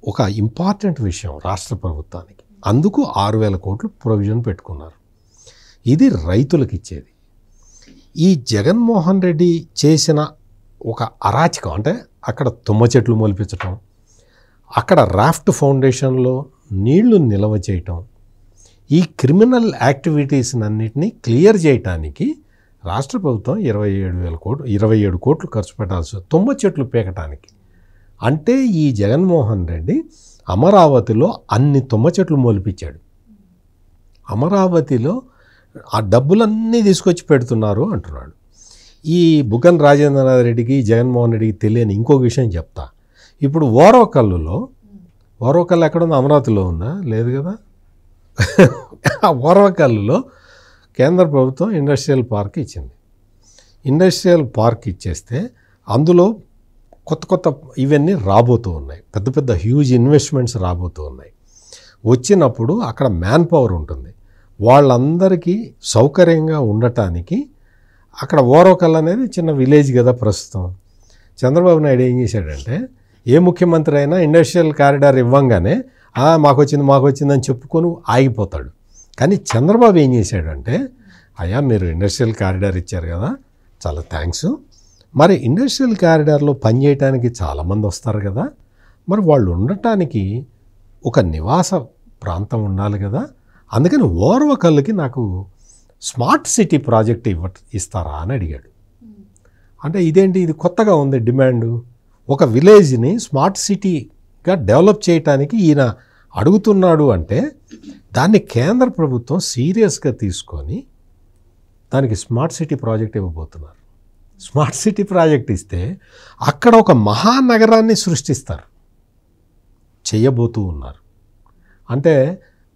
ఒక ఇంపార్టెంట్ విషయం రాష్ట్ర ప్రభుత్వానికి. అందుకు 6,000 కోట్లు ప్రొవిజన్ పెట్టుకున్నారు. ఇది రైతులకు ఇచ్చేది. ఈ జగన్మోహన్ రెడ్డి చేసిన ఒక అరాచకం అంటే అక్కడ తుమ్మ చెట్లు మొలిపించటం, అక్కడ రాఫ్ట్ ఫౌండేషన్లో నీళ్లు నిల్వ చేయటం, ఈ క్రిమినల్ యాక్టివిటీస్ అన్నిటినీ క్లియర్ చేయటానికి రాష్ట్ర ప్రభుత్వం 27 కోట్లు ఖర్చు పెట్టాల్సి, తుమ్మ చెట్లు పీకటానికి. అంటే ఈ జగన్మోహన్ రెడ్డి అమరావతిలో అన్ని తుమ్మ చెట్లు మొలిపించాడు. అమరావతిలో ఆ డబ్బులన్నీ తీసుకొచ్చి పెడుతున్నారు అంటున్నాడు. ఈ బుగ్గన రాజేంద్రనాథ్ రెడ్డికి జగన్మోహన్ రెడ్డికి తెలియని ఇంకొక విషయం చెప్తా. ఇప్పుడు ఓరవకల్లులో, ఓరవకల్లు ఎక్కడుంది? అమరావతిలో ఉందా? లేదు కదా. ఆ ఓరవకల్లులో కేంద్ర ప్రభుత్వం ఇండస్ట్రియల్ పార్క్ ఇచ్చింది. ఇండస్ట్రియల్ పార్క్ ఇచ్చేస్తే అందులో కొత్త ఇవన్నీ రాబోతూ ఉన్నాయి, పెద్ద పెద్ద హ్యూజ్ ఇన్వెస్ట్మెంట్స్ రాబోతూ ఉన్నాయి. వచ్చినప్పుడు అక్కడ మ్యాన్ పవర్ ఉంటుంది, వాళ్ళందరికీ సౌకర్యంగా ఉండటానికి. అక్కడ ఓరవకల్ అనేది చిన్న విలేజ్ కదా ప్రస్తుతం. చంద్రబాబు నాయుడు ఏం చేశాడంటే, ఏ ముఖ్యమంత్రి అయినా ఇండస్ట్రియల్ కారిడార్ ఇవ్వంగానే మాకు వచ్చిందని చెప్పుకొని ఆగిపోతాడు. కానీ చంద్రబాబు ఏం చేశాడంటే, అయ్యా మీరు ఇండస్ట్రియల్ కారిడార్ ఇచ్చారు కదా, చాలా థ్యాంక్స్. మరి ఇండస్ట్రియల్ కారిడార్లో పనిచేయడానికి చాలామంది వస్తారు కదా, మరి వాళ్ళు ఉండటానికి ఒక నివాస ప్రాంతం ఉండాలి కదా, అందుకని ఓర్వకల్లుకి నాకు స్మార్ట్ సిటీ ప్రాజెక్ట్ ఇస్తారా అని అడిగాడు. అంటే ఇదేంటి, ఇది కొత్తగా ఉంది డిమాండు. ఒక విలేజ్ని స్మార్ట్ సిటీగా డెవలప్ చేయటానికి ఈయన అడుగుతున్నాడు అంటే దాన్ని కేంద్ర ప్రభుత్వం సీరియస్గా తీసుకొని దానికి స్మార్ట్ సిటీ ప్రాజెక్ట్ ఇవ్వబోతున్నారు. స్మార్ట్ సిటీ ప్రాజెక్ట్ ఇస్తే అక్కడ ఒక మహానగరాన్ని సృష్టిస్తారు, చెయ్యబోతూ ఉన్నారు. అంటే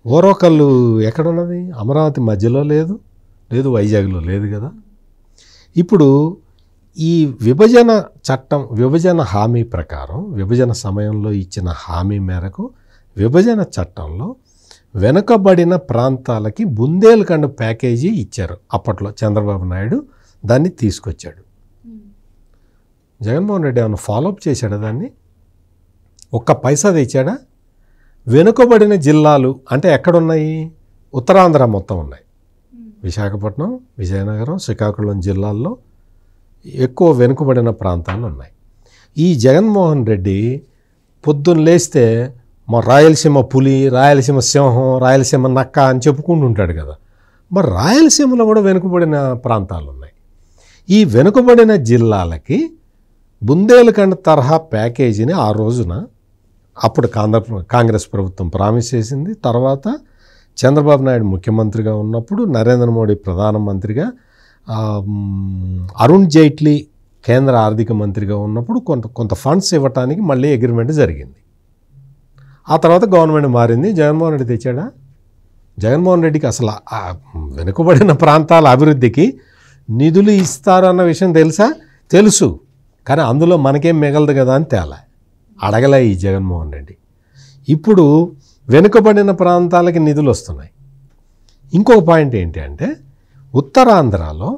ఓరవకల్లు ఎక్కడున్నది? అమరావతి మధ్యలో లేదు, వైజాగ్లో లేదు కదా. ఇప్పుడు ఈ విభజన చట్టం, విభజన హామీ ప్రకారం, విభజన సమయంలో ఇచ్చిన హామీ మేరకు విభజన చట్టంలో వెనుకబడిన ప్రాంతాలకి బుందేల్ఖండ్ ప్యాకేజీ ఇచ్చారు. అప్పట్లో చంద్రబాబు నాయుడు దాన్ని తీసుకొచ్చాడు. జగన్మోహన్ రెడ్డి ఏమైనా ఫాలోఅప్ చేశాడా దాన్ని? ఒక్క పైసా తెచ్చాడా? వెనుకబడిన జిల్లాలు అంటే ఎక్కడున్నాయి? ఉత్తరాంధ్ర మొత్తం ఉన్నాయి. విశాఖపట్నం, విజయనగరం, శ్రీకాకుళం జిల్లాల్లో ఎక్కువ వెనుకబడిన ప్రాంతాలు ఉన్నాయి. ఈ జగన్మోహన్ రెడ్డి పొద్దున్న లేస్తే మా రాయలసీమ పులి, రాయలసీమ సింహం, రాయలసీమ నక్క అని చెప్పుకుంటూ ఉంటాడు కదా. మరి రాయలసీమలో కూడా వెనుకబడిన ప్రాంతాలు ఉన్నాయి. ఈ వెనుకబడిన జిల్లాలకి బుందేల్ఖండ్ తరహా ప్యాకేజీని ఆ రోజున అప్పుడు కాంగ్రెస్ ప్రభుత్వం ప్రామిస్ చేసింది. తర్వాత చంద్రబాబు నాయుడు ముఖ్యమంత్రిగా ఉన్నప్పుడు, నరేంద్ర మోడీ ప్రధానమంత్రిగా, అరుణ్ జైట్లీ కేంద్ర ఆర్థిక మంత్రిగా ఉన్నప్పుడు కొంత ఫండ్స్ ఇవ్వటానికి మళ్ళీ అగ్రిమెంట్ జరిగింది. ఆ తర్వాత గవర్నమెంట్ మారింది. జగన్మోహన్ రెడ్డి తెచ్చాడా? జగన్మోహన్ రెడ్డికి అసలు వెనుకబడిన ప్రాంతాల అభివృద్ధికి నిధులు ఇస్తారన్న విషయం తెలుసు. కానీ అందులో మనకేం మిగలదు కదా అని అడగలే ఈ జగన్మోహన్ రెడ్డి. ఇప్పుడు వెనుకబడిన ప్రాంతాలకి నిధులు వస్తున్నాయి. ఇంకొక పాయింట్ ఏంటి అంటే, ఉత్తరాంధ్రలో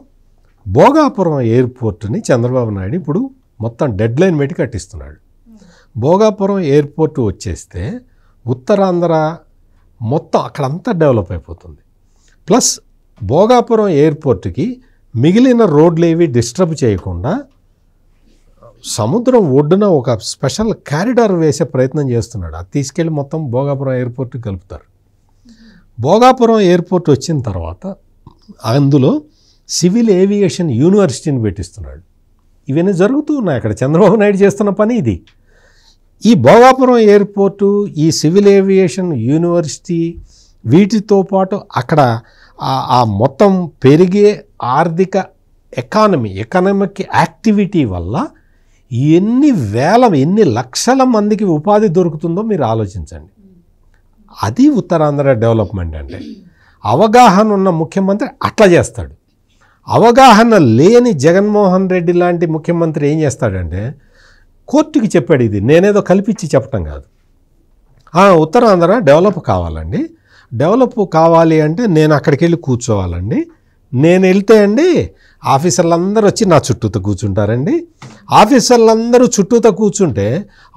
భోగాపురం ఎయిర్పోర్ట్ని చంద్రబాబు నాయుడు ఇప్పుడు మొత్తం డెడ్ లైన్ పెట్టి కట్టిస్తున్నాడు. భోగాపురం ఎయిర్పోర్ట్ వచ్చేస్తే ఉత్తరాంధ్ర మొత్తం అక్కడంతా డెవలప్ అయిపోతుంది. ప్లస్ భోగాపురం ఎయిర్పోర్ట్కి మిగిలిన రోడ్లు ఏవి డిస్టర్బ్ చేయకుండా సముద్రం ఒడ్డున ఒక స్పెషల్ కారిడార్ వేసే ప్రయత్నం చేస్తున్నాడు. అది తీసుకెళ్ళి మొత్తం భోగాపురం ఎయిర్పోర్ట్కి కలుపుతారు. భోగాపురం ఎయిర్పోర్ట్ వచ్చిన తర్వాత అందులో సివిల్ ఏవియేషన్ యూనివర్సిటీని పెట్టిస్తున్నాడు. ఇవన్నీ జరుగుతూ ఉన్నాయి. అక్కడ చంద్రబాబు నాయుడు చేస్తున్న పని ఇది. ఈ భోగాపురం ఎయిర్పోర్టు, ఈ సివిల్ ఏవియేషన్ యూనివర్సిటీ, వీటితో పాటు అక్కడ ఆ మొత్తం పెరిగే ఆర్థిక ఎకనామిక్ యాక్టివిటీ వల్ల ఎన్ని లక్షల మందికి ఉపాధి దొరుకుతుందో మీరు ఆలోచించండి. అది ఉత్తరాంధ్ర డెవలప్మెంట్ అంటే. అవగాహన ఉన్న ముఖ్యమంత్రి అట్లా చేస్తాడు. అవగాహన లేని జగన్మోహన్ రెడ్డి లాంటి ముఖ్యమంత్రి ఏం చేస్తాడంటే, కోర్టుకి చెప్పాడు. ఇది నేనేదో కల్పించి చెప్పటం కాదు. ఉత్తరాంధ్ర డెవలప్ కావాలండి, డెవలప్ కావాలి అంటే నేను అక్కడికి వెళ్ళి కూర్చోవాలండి. నేను వెళ్తే అండి ఆఫీసర్లందరూ వచ్చి నా చుట్టూతో కూర్చుంటారండి. ఆఫీసర్లందరూ చుట్టూతో కూర్చుంటే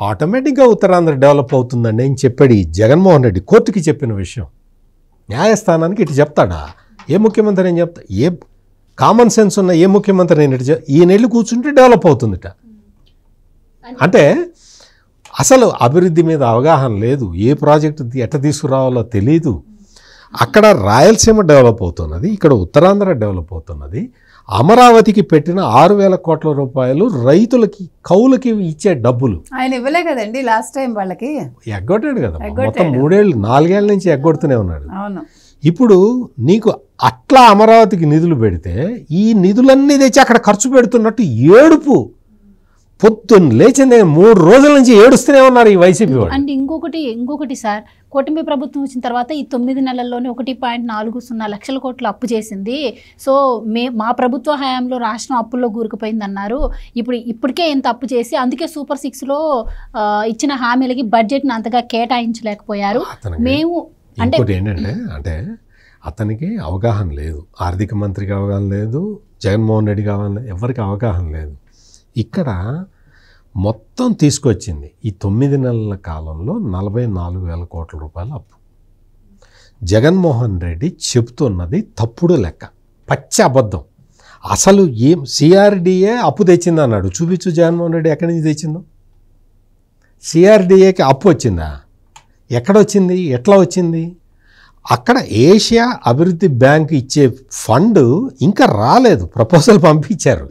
ఆటోమేటిక్గా ఉత్తరాంధ్ర డెవలప్ అవుతుందండి అని చెప్పాడు ఈ జగన్మోహన్ రెడ్డి. కోర్టుకి చెప్పిన విషయం న్యాయస్థానానికి ఇటు చెప్తాడా? ఏ ముఖ్యమంత్రి ఏం చెప్తా? ఏ కామన్ సెన్స్ ఉన్న ఏ ముఖ్యమంత్రి నేను ఈయన వెళ్ళి కూర్చుంటే డెవలప్ అవుతుందిట. అంటే అసలు అభివృద్ధి మీద అవగాహన లేదు. ఏ ప్రాజెక్టు ఎట్లా తీసుకురావాలో తెలీదు. అక్కడ రాయలసీమ డెవలప్ అవుతున్నది, ఇక్కడ ఉత్తరాంధ్ర డెవలప్ అవుతున్నది. అమరావతికి పెట్టిన 6,000 కోట్ల రూపాయలు రైతులకి, కౌలుకి ఇచ్చే డబ్బులు ఆయన ఇవ్వలే కదండి లాస్ట్ టైం. వాళ్ళకి ఎగ్గొట్టాడు కదా, మొత్తం 4 ఏళ్ళ నుంచి ఎగ్గొడుతూనే ఉన్నాడు. అవును. ఇప్పుడు నీకు అట్లా అమరావతికి నిధులు పెడితే ఈ నిధులన్నీ తెచ్చి అక్కడ ఖర్చు పెడుతున్నట్టు ఏడుపు. పొద్దున్న లేచిందే 3 రోజుల నుంచి ఏడుస్తూనే ఉన్నారు ఈ వైసీపీ వాళ్ళు. అండ్ ఇంకొకటి సార్, కూటమి ప్రభుత్వం వచ్చిన తర్వాత ఈ 9 నెలల్లోనే 1.40 లక్షల కోట్లు అప్పు చేసింది. సో మా ప్రభుత్వ హయాంలో రాష్ట్రం అప్పుల్లో కూరుకుపోయిందన్నారు. ఇప్పటికే ఇంత అప్పు చేసి అందుకే సూపర్ 6లో ఇచ్చిన హామీలకి బడ్జెట్ని అంతగా కేటాయించలేకపోయారు. మేము ఏంటంటే అతనికి అవగాహన లేదు, ఆర్థిక మంత్రికి అవగాహన లేదు, జగన్మోహన్ రెడ్డికి అవగాహన లేదు, ఎవరికి అవగాహన లేదు. ఇక్కడ మొత్తం తీసుకొచ్చింది ఈ 9 నెలల కాలంలో 44,000 కోట్ల రూపాయల అప్పు. జగన్మోహన్ రెడ్డి చెప్తున్నది తప్పుడు లెక్క, పచ్చి అబద్ధం. అసలు ఏం సిఆర్డిఏ అప్పు తెచ్చింది అన్నాడు. చూపించు జగన్మోహన్ రెడ్డి ఎక్కడి నుంచి తెచ్చిందో. సిఆర్డిఏకి అప్పు వచ్చిందా? ఎక్కడొచ్చింది? ఎట్లా వచ్చింది? అక్కడ ఏషియా అభివృద్ధి బ్యాంక్ ఇచ్చే ఫండ్ ఇంకా రాలేదు, ప్రపోజల్ పంపించారు.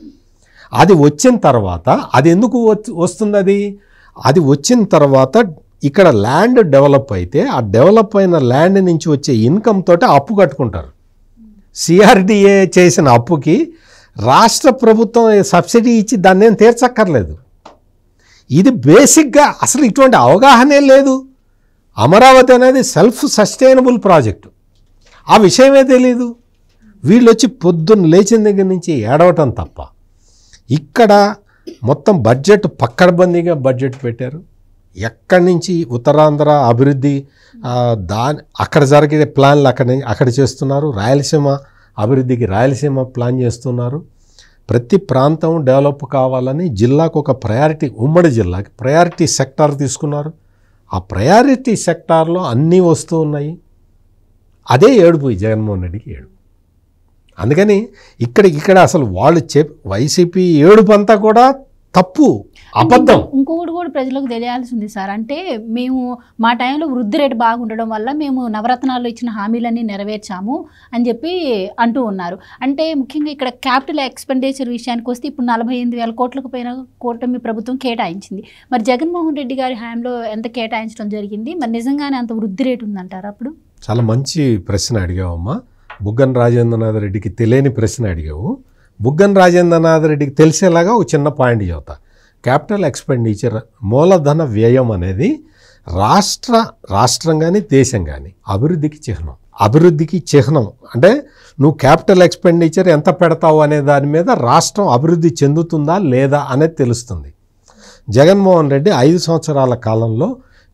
అది వచ్చిన తర్వాత అది ఎందుకు వస్తుంది? అది వచ్చిన తర్వాత ఇక్కడ ల్యాండ్ డెవలప్ అయితే ఆ డెవలప్ అయిన ల్యాండ్ నుంచి వచ్చే ఇన్కమ్ తోటి అప్పు కట్టుకుంటారు. సిఆర్డిఏ చేసిన అప్పుకి రాష్ట్ర ప్రభుత్వం సబ్సిడీ ఇచ్చి దాన్ని ఏం తీర్చక్కర్లేదు. ఇది బేసిక్గా అసలు ఇటువంటి అవగాహనే లేదు. అమరావతి అనేది సెల్ఫ్ సస్టైనబుల్ ప్రాజెక్టు, ఆ విషయమే తెలీదు. వీళ్ళు వచ్చి పొద్దున్న లేచిన దగ్గర నుంచి ఏడవటం తప్ప. ఇక్కడ మొత్తం బడ్జెట్ పక్కడబందీగా బడ్జెట్ పెట్టారు. ఎక్కడి నుంచి ఉత్తరాంధ్ర అభివృద్ధి అక్కడ జరిగే ప్లాన్లు అక్కడ చేస్తున్నారు. రాయలసీమ అభివృద్ధికి రాయలసీమ ప్లాన్ చేస్తున్నారు. ప్రతి ప్రాంతం డెవలప్ కావాలని జిల్లాకు ఒక ప్రయారిటీ, ఉమ్మడి జిల్లాకి ప్రయారిటీ సెక్టార్ తీసుకున్నారు. ఆ ప్రయారిటీ సెక్టార్లో అన్నీ వస్తూ ఉన్నాయి. అదే ఏడుపు ఈ జగన్మోహన్ రెడ్డికి ఏడుపు. అందుకని ఇక్కడ అసలు వాళ్ళు వైసీపీ ఏడుపు అంతా కూడా తప్పు. అబద్ధం. ఇంకొకటి కూడా ప్రజలకు తెలియాల్సి ఉంది సార్. అంటే మేము మా టైంలో వృద్ధి రేటు బాగుండడం వల్ల మేము నవరత్నాల్లో ఇచ్చిన హామీలన్నీ నెరవేర్చాము అని చెప్పి అంటూ ఉన్నారు. అంటే ముఖ్యంగా ఇక్కడ క్యాపిటల్ ఎక్స్పెండిచర్ విషయానికి వస్తే ఇప్పుడు 48,000 కోట్లకు పైన కూటమి ప్రభుత్వం కేటాయించింది. మరి జగన్మోహన్ రెడ్డి గారి హయాంలో ఎంత కేటాయించడం జరిగింది? మరి నిజంగానే అంత వృద్ధి రేటు ఉందంటారు? అప్పుడు చాలా మంచి ప్రశ్న అడిగావమ్మా. బుగ్గన రాజేంద్రనాథ్ రెడ్డికి తెలియని ప్రశ్న అడిగావు. బుగ్గన రాజేంద్రనాథ్ రెడ్డికి తెలిసేలాగా ఒక చిన్న పాయింట్ చెబుతా. క్యాపిటల్ ఎక్స్పెండిచర్ మూలధన వ్యయం అనేది రాష్ట్రం కానీ దేశం కానీ అభివృద్ధికి చిహ్నం. అంటే నువ్వు క్యాపిటల్ ఎక్స్పెండిచర్ ఎంత పెడతావు అనే దాని మీద రాష్ట్రం అభివృద్ధి చెందుతుందా లేదా అనేది తెలుస్తుంది. జగన్మోహన్ రెడ్డి 5 సంవత్సరాల కాలంలో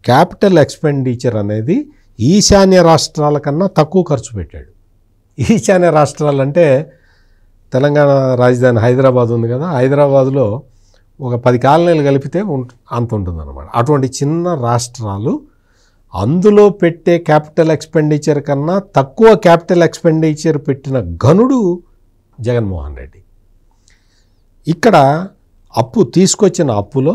క్యాపిటల్ ఎక్స్పెండిచర్ అనేది ఈశాన్య రాష్ట్రాల కన్నా తక్కువ ఖర్చు పెట్టాడు. ఈశాన్య రాష్ట్రాలు అంటే తెలంగాణ రాజధాని హైదరాబాద్ ఉంది కదా, హైదరాబాద్లో ఒక 10 కాలనీలు కలిపితే అంత ఉంటుందన్నమాట. అటువంటి చిన్న రాష్ట్రాలు అందులో పెట్టే క్యాపిటల్ ఎక్స్పెండిచర్ కన్నా తక్కువ క్యాపిటల్ ఎక్స్పెండిచర్ పెట్టిన ఘనుడు జగన్మోహన్ రెడ్డి. ఇక్కడ తీసుకొచ్చిన అప్పులో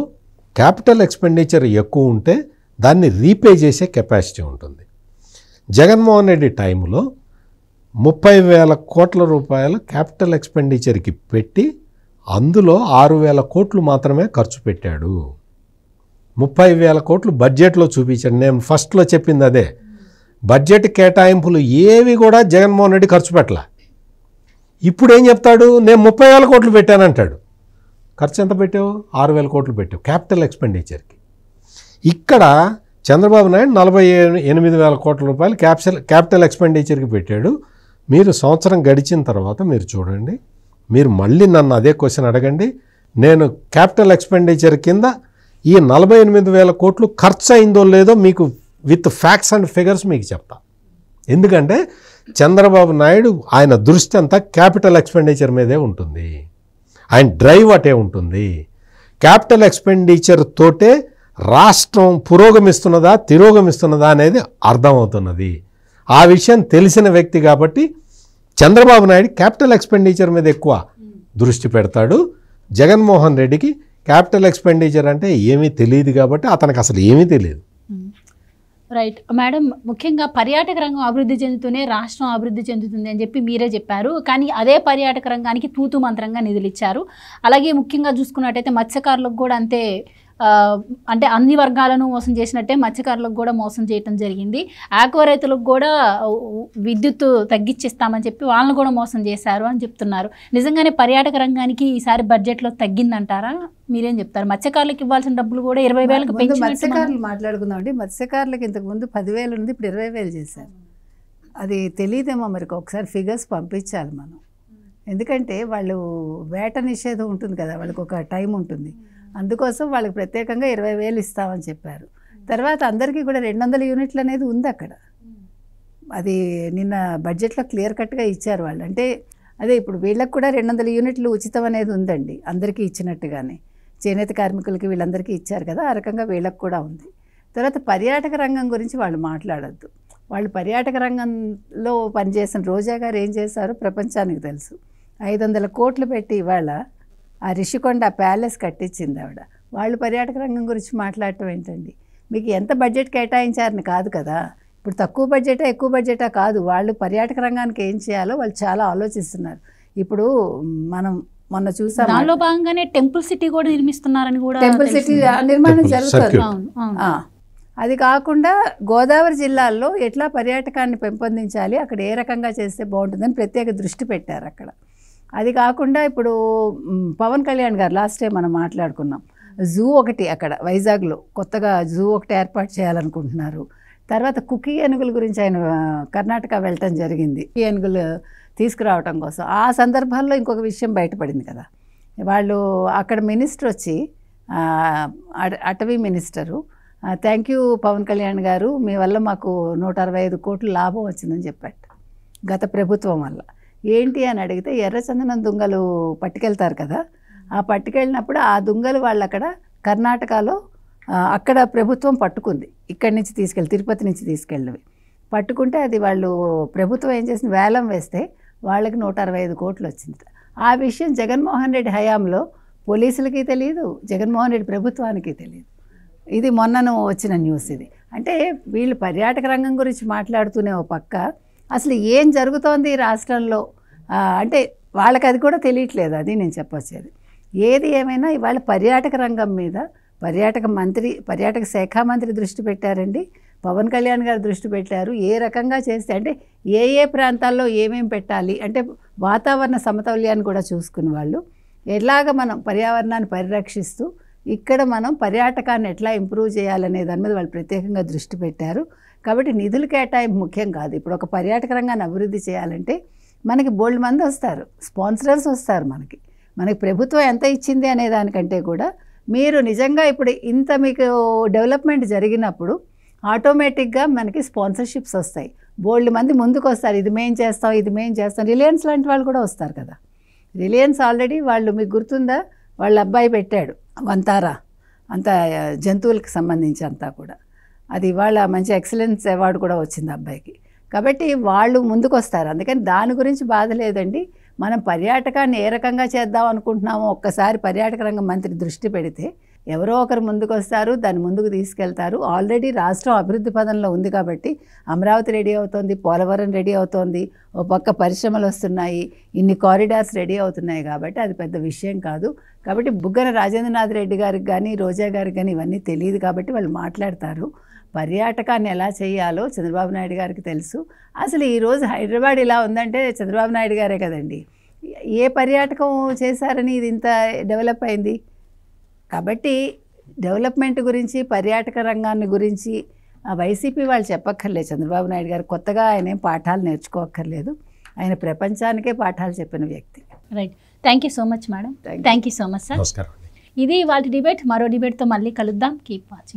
క్యాపిటల్ ఎక్స్పెండిచర్ ఎక్కువ ఉంటే దాన్ని రీపే చేసే కెపాసిటీ ఉంటుంది. జగన్మోహన్ రెడ్డి టైంలో 30,000 కోట్ల రూపాయలు క్యాపిటల్ ఎక్స్పెండిచర్కి పెట్టి అందులో 6,000 కోట్లు మాత్రమే ఖర్చు పెట్టాడు. 30,000 కోట్లు బడ్జెట్లో చూపించాడు. నేను ఫస్ట్లో చెప్పింది అదే. బడ్జెట్ కేటాయింపులు ఏవి కూడా జగన్మోహన్ రెడ్డి ఖర్చు పెట్టలే. ఇప్పుడు ఏం చెప్తాడు? నేను 30,000 కోట్లు పెట్టానంటాడు. ఖర్చు ఎంత పెట్టావు? 6,000 కోట్లు పెట్టావు క్యాపిటల్ ఎక్స్పెండిచర్కి. ఇక్కడ చంద్రబాబు నాయుడు 48,000 కోట్ల రూపాయలు క్యాపిటల్ ఎక్స్పెండిచర్కి పెట్టాడు. మీరు సంవత్సరం గడిచిన తర్వాత మీరు చూడండి, మీరు మళ్ళీ నన్ను అదే క్వశ్చన్ అడగండి. నేను క్యాపిటల్ ఎక్స్పెండిచర్ కింద ఈ 48,000 కోట్లు ఖర్చు అయిందో లేదో మీకు విత్ ఫ్యాక్ట్స్ అండ్ ఫిగర్స్ మీకు చెప్తా. ఎందుకంటే చంద్రబాబు నాయుడు ఆయన దృష్టి అంతా క్యాపిటల్ ఎక్స్పెండిచర్ మీదే ఉంటుంది. ఆయన డ్రైవ్ అటే ఉంటుంది. క్యాపిటల్ ఎక్స్పెండిచర్ తోటే రాష్ట్రం పురోగమిస్తున్నదా తిరోగమిస్తున్నదా అనేది అర్థమవుతున్నది. ఆ విషయం తెలిసిన వ్యక్తి కాబట్టి చంద్రబాబు నాయుడు క్యాపిటల్ ఎక్స్పెండిచర్ మీద ఎక్కువ దృష్టి పెడతాడు. జగన్మోహన్ రెడ్డికి క్యాపిటల్ ఎక్స్పెండిచర్ అంటే ఏమీ తెలియదు కాబట్టి అతనికి అసలు ఏమీ తెలియదు. రైట్ మేడం, ముఖ్యంగా పర్యాటక రంగం అభివృద్ధి చెందుతూనే రాష్ట్రం అభివృద్ధి చెందుతుంది అని చెప్పి మీరే చెప్పారు. కానీ అదే పర్యాటక రంగానికి తూతు మంత్రంగా నిధులు ఇచ్చారు. అలాగే ముఖ్యంగా చూసుకున్నట్టయితే మత్స్యకారులకు కూడా అంతే, అంటే అన్ని వర్గాలను మోసం చేసినట్టే మత్స్యకారులకు కూడా మోసం చేయటం జరిగింది. ఆక్వా రైతులకు కూడా విద్యుత్ తగ్గించిస్తామని చెప్పి వాళ్ళని కూడా మోసం చేశారు అని చెప్తున్నారు. నిజంగానే పర్యాటక రంగానికి ఈసారి బడ్జెట్లో తగ్గిందంటారా? మీరేం చెప్తారు? మత్స్యకారులకు ఇవ్వాల్సిన డబ్బులు కూడా 20,000కి పెంచి మత్స్యకారులు మాట్లాడుకుందాం అండి. మత్స్యకారులకు ఇంతకుముందు 10,000 ఉంది, ఇప్పుడు 20,000 చేశారు. అది తెలియదేమో మరి, ఒకసారి ఫిగర్స్ పంపించాలి మనం. ఎందుకంటే వాళ్ళు వేట నిషేధం ఉంటుంది కదా, వాళ్ళకి ఒక టైం ఉంటుంది. అందుకోసం వాళ్ళకి ప్రత్యేకంగా 20,000 ఇస్తామని చెప్పారు. తర్వాత అందరికీ కూడా 200 యూనిట్లు అనేది ఉంది అక్కడ. అది నిన్న బడ్జెట్లో క్లియర్ కట్గా ఇచ్చారు వాళ్ళు. అంటే అదే ఇప్పుడు వీళ్ళకి కూడా 200 యూనిట్లు ఉచితం అనేది ఉందండి, అందరికీ ఇచ్చినట్టుగానే. చేనేత కార్మికులకి వీళ్ళందరికీ ఇచ్చారు కదా, ఆ రకంగా వీళ్ళకి కూడా ఉంది. తర్వాత పర్యాటక రంగం గురించి వాళ్ళు మాట్లాడద్దు. వాళ్ళు పర్యాటక రంగంలో పనిచేసిన రోజా గారు ఏం చేశారో ప్రపంచానికి తెలుసు. 500 కోట్లు పెట్టి ఇవాళ ఆ రిషికొండ ప్యాలెస్ కట్టించింది ఆవిడ. వాళ్ళు పర్యాటక రంగం గురించి మాట్లాడటం ఏంటండి? మీకు ఎంత బడ్జెట్ కేటాయించారని కాదు కదా, ఇప్పుడు తక్కువ బడ్జెటా ఎక్కువ బడ్జెటా కాదు, వాళ్ళు పర్యాటక రంగానికి ఏం చేయాలో వాళ్ళు చాలా ఆలోచిస్తున్నారు. ఇప్పుడు మనం మొన్న చూసాం, దానిలో భాగంగానే టెంపుల్ సిటీ కూడా నిర్మిస్తున్నారని కూడా. టెంపుల్ సిటీ నిర్మాణం జరుగుతుంది. అది కాకుండా గోదావరి జిల్లాల్లో ఎట్లా పర్యాటకాన్ని పెంపొందించాలి, అక్కడ ఏ రకంగా చేస్తే బాగుంటుందని ప్రత్యేక దృష్టి పెట్టారు అక్కడ. అది కాకుండా ఇప్పుడు పవన్ కళ్యాణ్ గారు లాస్ట్ టైం మనం మాట్లాడుకున్నాం, జూ ఒకటి అక్కడ వైజాగ్లో కొత్తగా జూ ఒకటి ఏర్పాటు చేయాలనుకుంటున్నారు. తర్వాత కుకీ ఏనుగుల గురించి ఆయన కర్ణాటక వెళ్ళటం జరిగింది, కుకీ ఏనుగులు తీసుకురావటం కోసం. ఆ సందర్భాల్లో ఇంకొక విషయం బయటపడింది కదా, వాళ్ళు అక్కడ మినిస్టర్ వచ్చి అటవీ minister, thank you Pawan Kalyan garu, మీ వల్ల మాకు 165 కోట్ల లాభం వచ్చిందని చెప్పాడు గత ప్రభుత్వం వల్ల. ఏంటి అని అడిగితే ఎర్రచందనం దుంగలు పట్టుకెళ్తారు కదా, ఆ పట్టుకెళ్ళినప్పుడు ఆ దుంగలు వాళ్ళు అక్కడ కర్ణాటకలో అక్కడ ప్రభుత్వం పట్టుకుంది, ఇక్కడి నుంచి తీసుకెళ్ళి తిరుపతి నుంచి తీసుకెళ్ళినవి పట్టుకుంటే అది వాళ్ళు ప్రభుత్వం ఏం చేసింది, వేలం వేస్తే వాళ్ళకి 165 కోట్లు వచ్చింది. ఆ విషయం జగన్మోహన్ రెడ్డి హయాంలో పోలీసులకి తెలియదు, జగన్మోహన్ రెడ్డి ప్రభుత్వానికి తెలియదు. ఇది మొన్నను వచ్చిన న్యూస్ ఇది. అంటే వీళ్ళు పర్యాటక రంగం గురించి మాట్లాడుతూనే ఓ పక్క అసలు ఏం జరుగుతోంది ఈ రాష్ట్రంలో అంటే వాళ్ళకి అది కూడా తెలియట్లేదు. అది నేను చెప్పొచ్చేది. ఏది ఏమైనా ఇవాళ పర్యాటక రంగం మీద పర్యాటక శాఖ మంత్రి దృష్టి పెట్టారండి, పవన్ కళ్యాణ్ గారు దృష్టి పెట్టారు. ఏ రకంగా చేస్తే అంటే ఏ ప్రాంతాల్లో ఏమేమి పెట్టాలి అంటే వాతావరణ సమతౌల్యాన్ని కూడా చూసుకుని వాళ్ళు ఎలాగ మనం పర్యావరణాన్ని పరిరక్షిస్తూ ఇక్కడ మనం పర్యాటకాన్ని ఎట్లా ఇంప్రూవ్ చేయాలనే దాని మీద వాళ్ళు ప్రత్యేకంగా దృష్టి పెట్టారు. కాబట్టి నిధులు కేటాయింపు ముఖ్యం కాదు. ఇప్పుడు ఒక పర్యాటక రంగాన్ని అభివృద్ధి చేయాలంటే మనకి బోల్డ్ మంది వస్తారు, స్పాన్సరర్స్ వస్తారు. మనకి ప్రభుత్వం ఎంత ఇచ్చింది అనే దానికంటే కూడా మీరు నిజంగా ఇప్పుడు ఇంత మీకు డెవలప్మెంట్ జరిగినప్పుడు ఆటోమేటిక్గా మనకి స్పాన్సర్షిప్స్ వస్తాయి. బోల్డ్ మంది ముందుకు వస్తారు, ఇది మేం చేస్తాం. రిలయన్స్ లాంటి వాళ్ళు కూడా వస్తారు కదా. రిలయన్స్ ఆల్రెడీ వాళ్ళు మీకు గుర్తుందా, వాళ్ళ అబ్బాయి పెట్టాడు వంతారా, అంత జంతువులకు సంబంధించి అంతా కూడా. అది ఇవాళ మంచి ఎక్సలెన్స్ అవార్డు కూడా వచ్చింది అబ్బాయికి. కాబట్టి వాళ్ళు ముందుకు వస్తారు. అందుకని దాని గురించి బాధ లేదండి. మనం పర్యాటకాన్ని ఏ రకంగా చేద్దాం అనుకుంటున్నామో ఒక్కసారి పర్యాటక రంగం మంత్రి దృష్టి పెడితే ఎవరో ఒకరు ముందుకు వస్తారు, దాన్ని ముందుకు తీసుకెళ్తారు. ఆల్రెడీ రాష్ట్రం అభివృద్ధి పదంలో ఉంది కాబట్టి అమరావతి రెడీ అవుతోంది, పోలవరం రెడీ అవుతోంది, ఓ పక్క పరిశ్రమలు వస్తున్నాయి, ఇన్ని కారిడార్స్ రెడీ అవుతున్నాయి. కాబట్టి అది పెద్ద విషయం కాదు. కాబట్టి బుగ్గన రాజేంద్రనాథ్ రెడ్డి గారికి కానీ రోజా గారికి కానీ ఇవన్నీ తెలియదు కాబట్టి వాళ్ళు మాట్లాడతారు. పర్యాటకాన్ని ఎలా చేయాలో చంద్రబాబు నాయుడు గారికి తెలుసు. అసలు ఈరోజు హైదరాబాద్ ఇలా ఉందంటే చంద్రబాబు నాయుడు గారే కదండి. ఏ పర్యాటకం చేశారని ఇది ఇంత డెవలప్ అయింది. కాబట్టి డెవలప్మెంట్ గురించి పర్యాటక రంగాన్ని గురించి వైసీపీ వాళ్ళు చెప్పక్కర్లేదు. చంద్రబాబు నాయుడు గారు కొత్తగా ఆయన ఏం పాఠాలు నేర్చుకోక్కర్లేదు. ఆయన ప్రపంచానికే పాఠాలు చెప్పిన వ్యక్తి. Right. Thank you so much madam. Thank you so much sir. నమస్కారం. ఇది వాళ్ళ డిబేట్. మరో డిబేట్తో మళ్ళీ కలుద్దాం. Keep watching.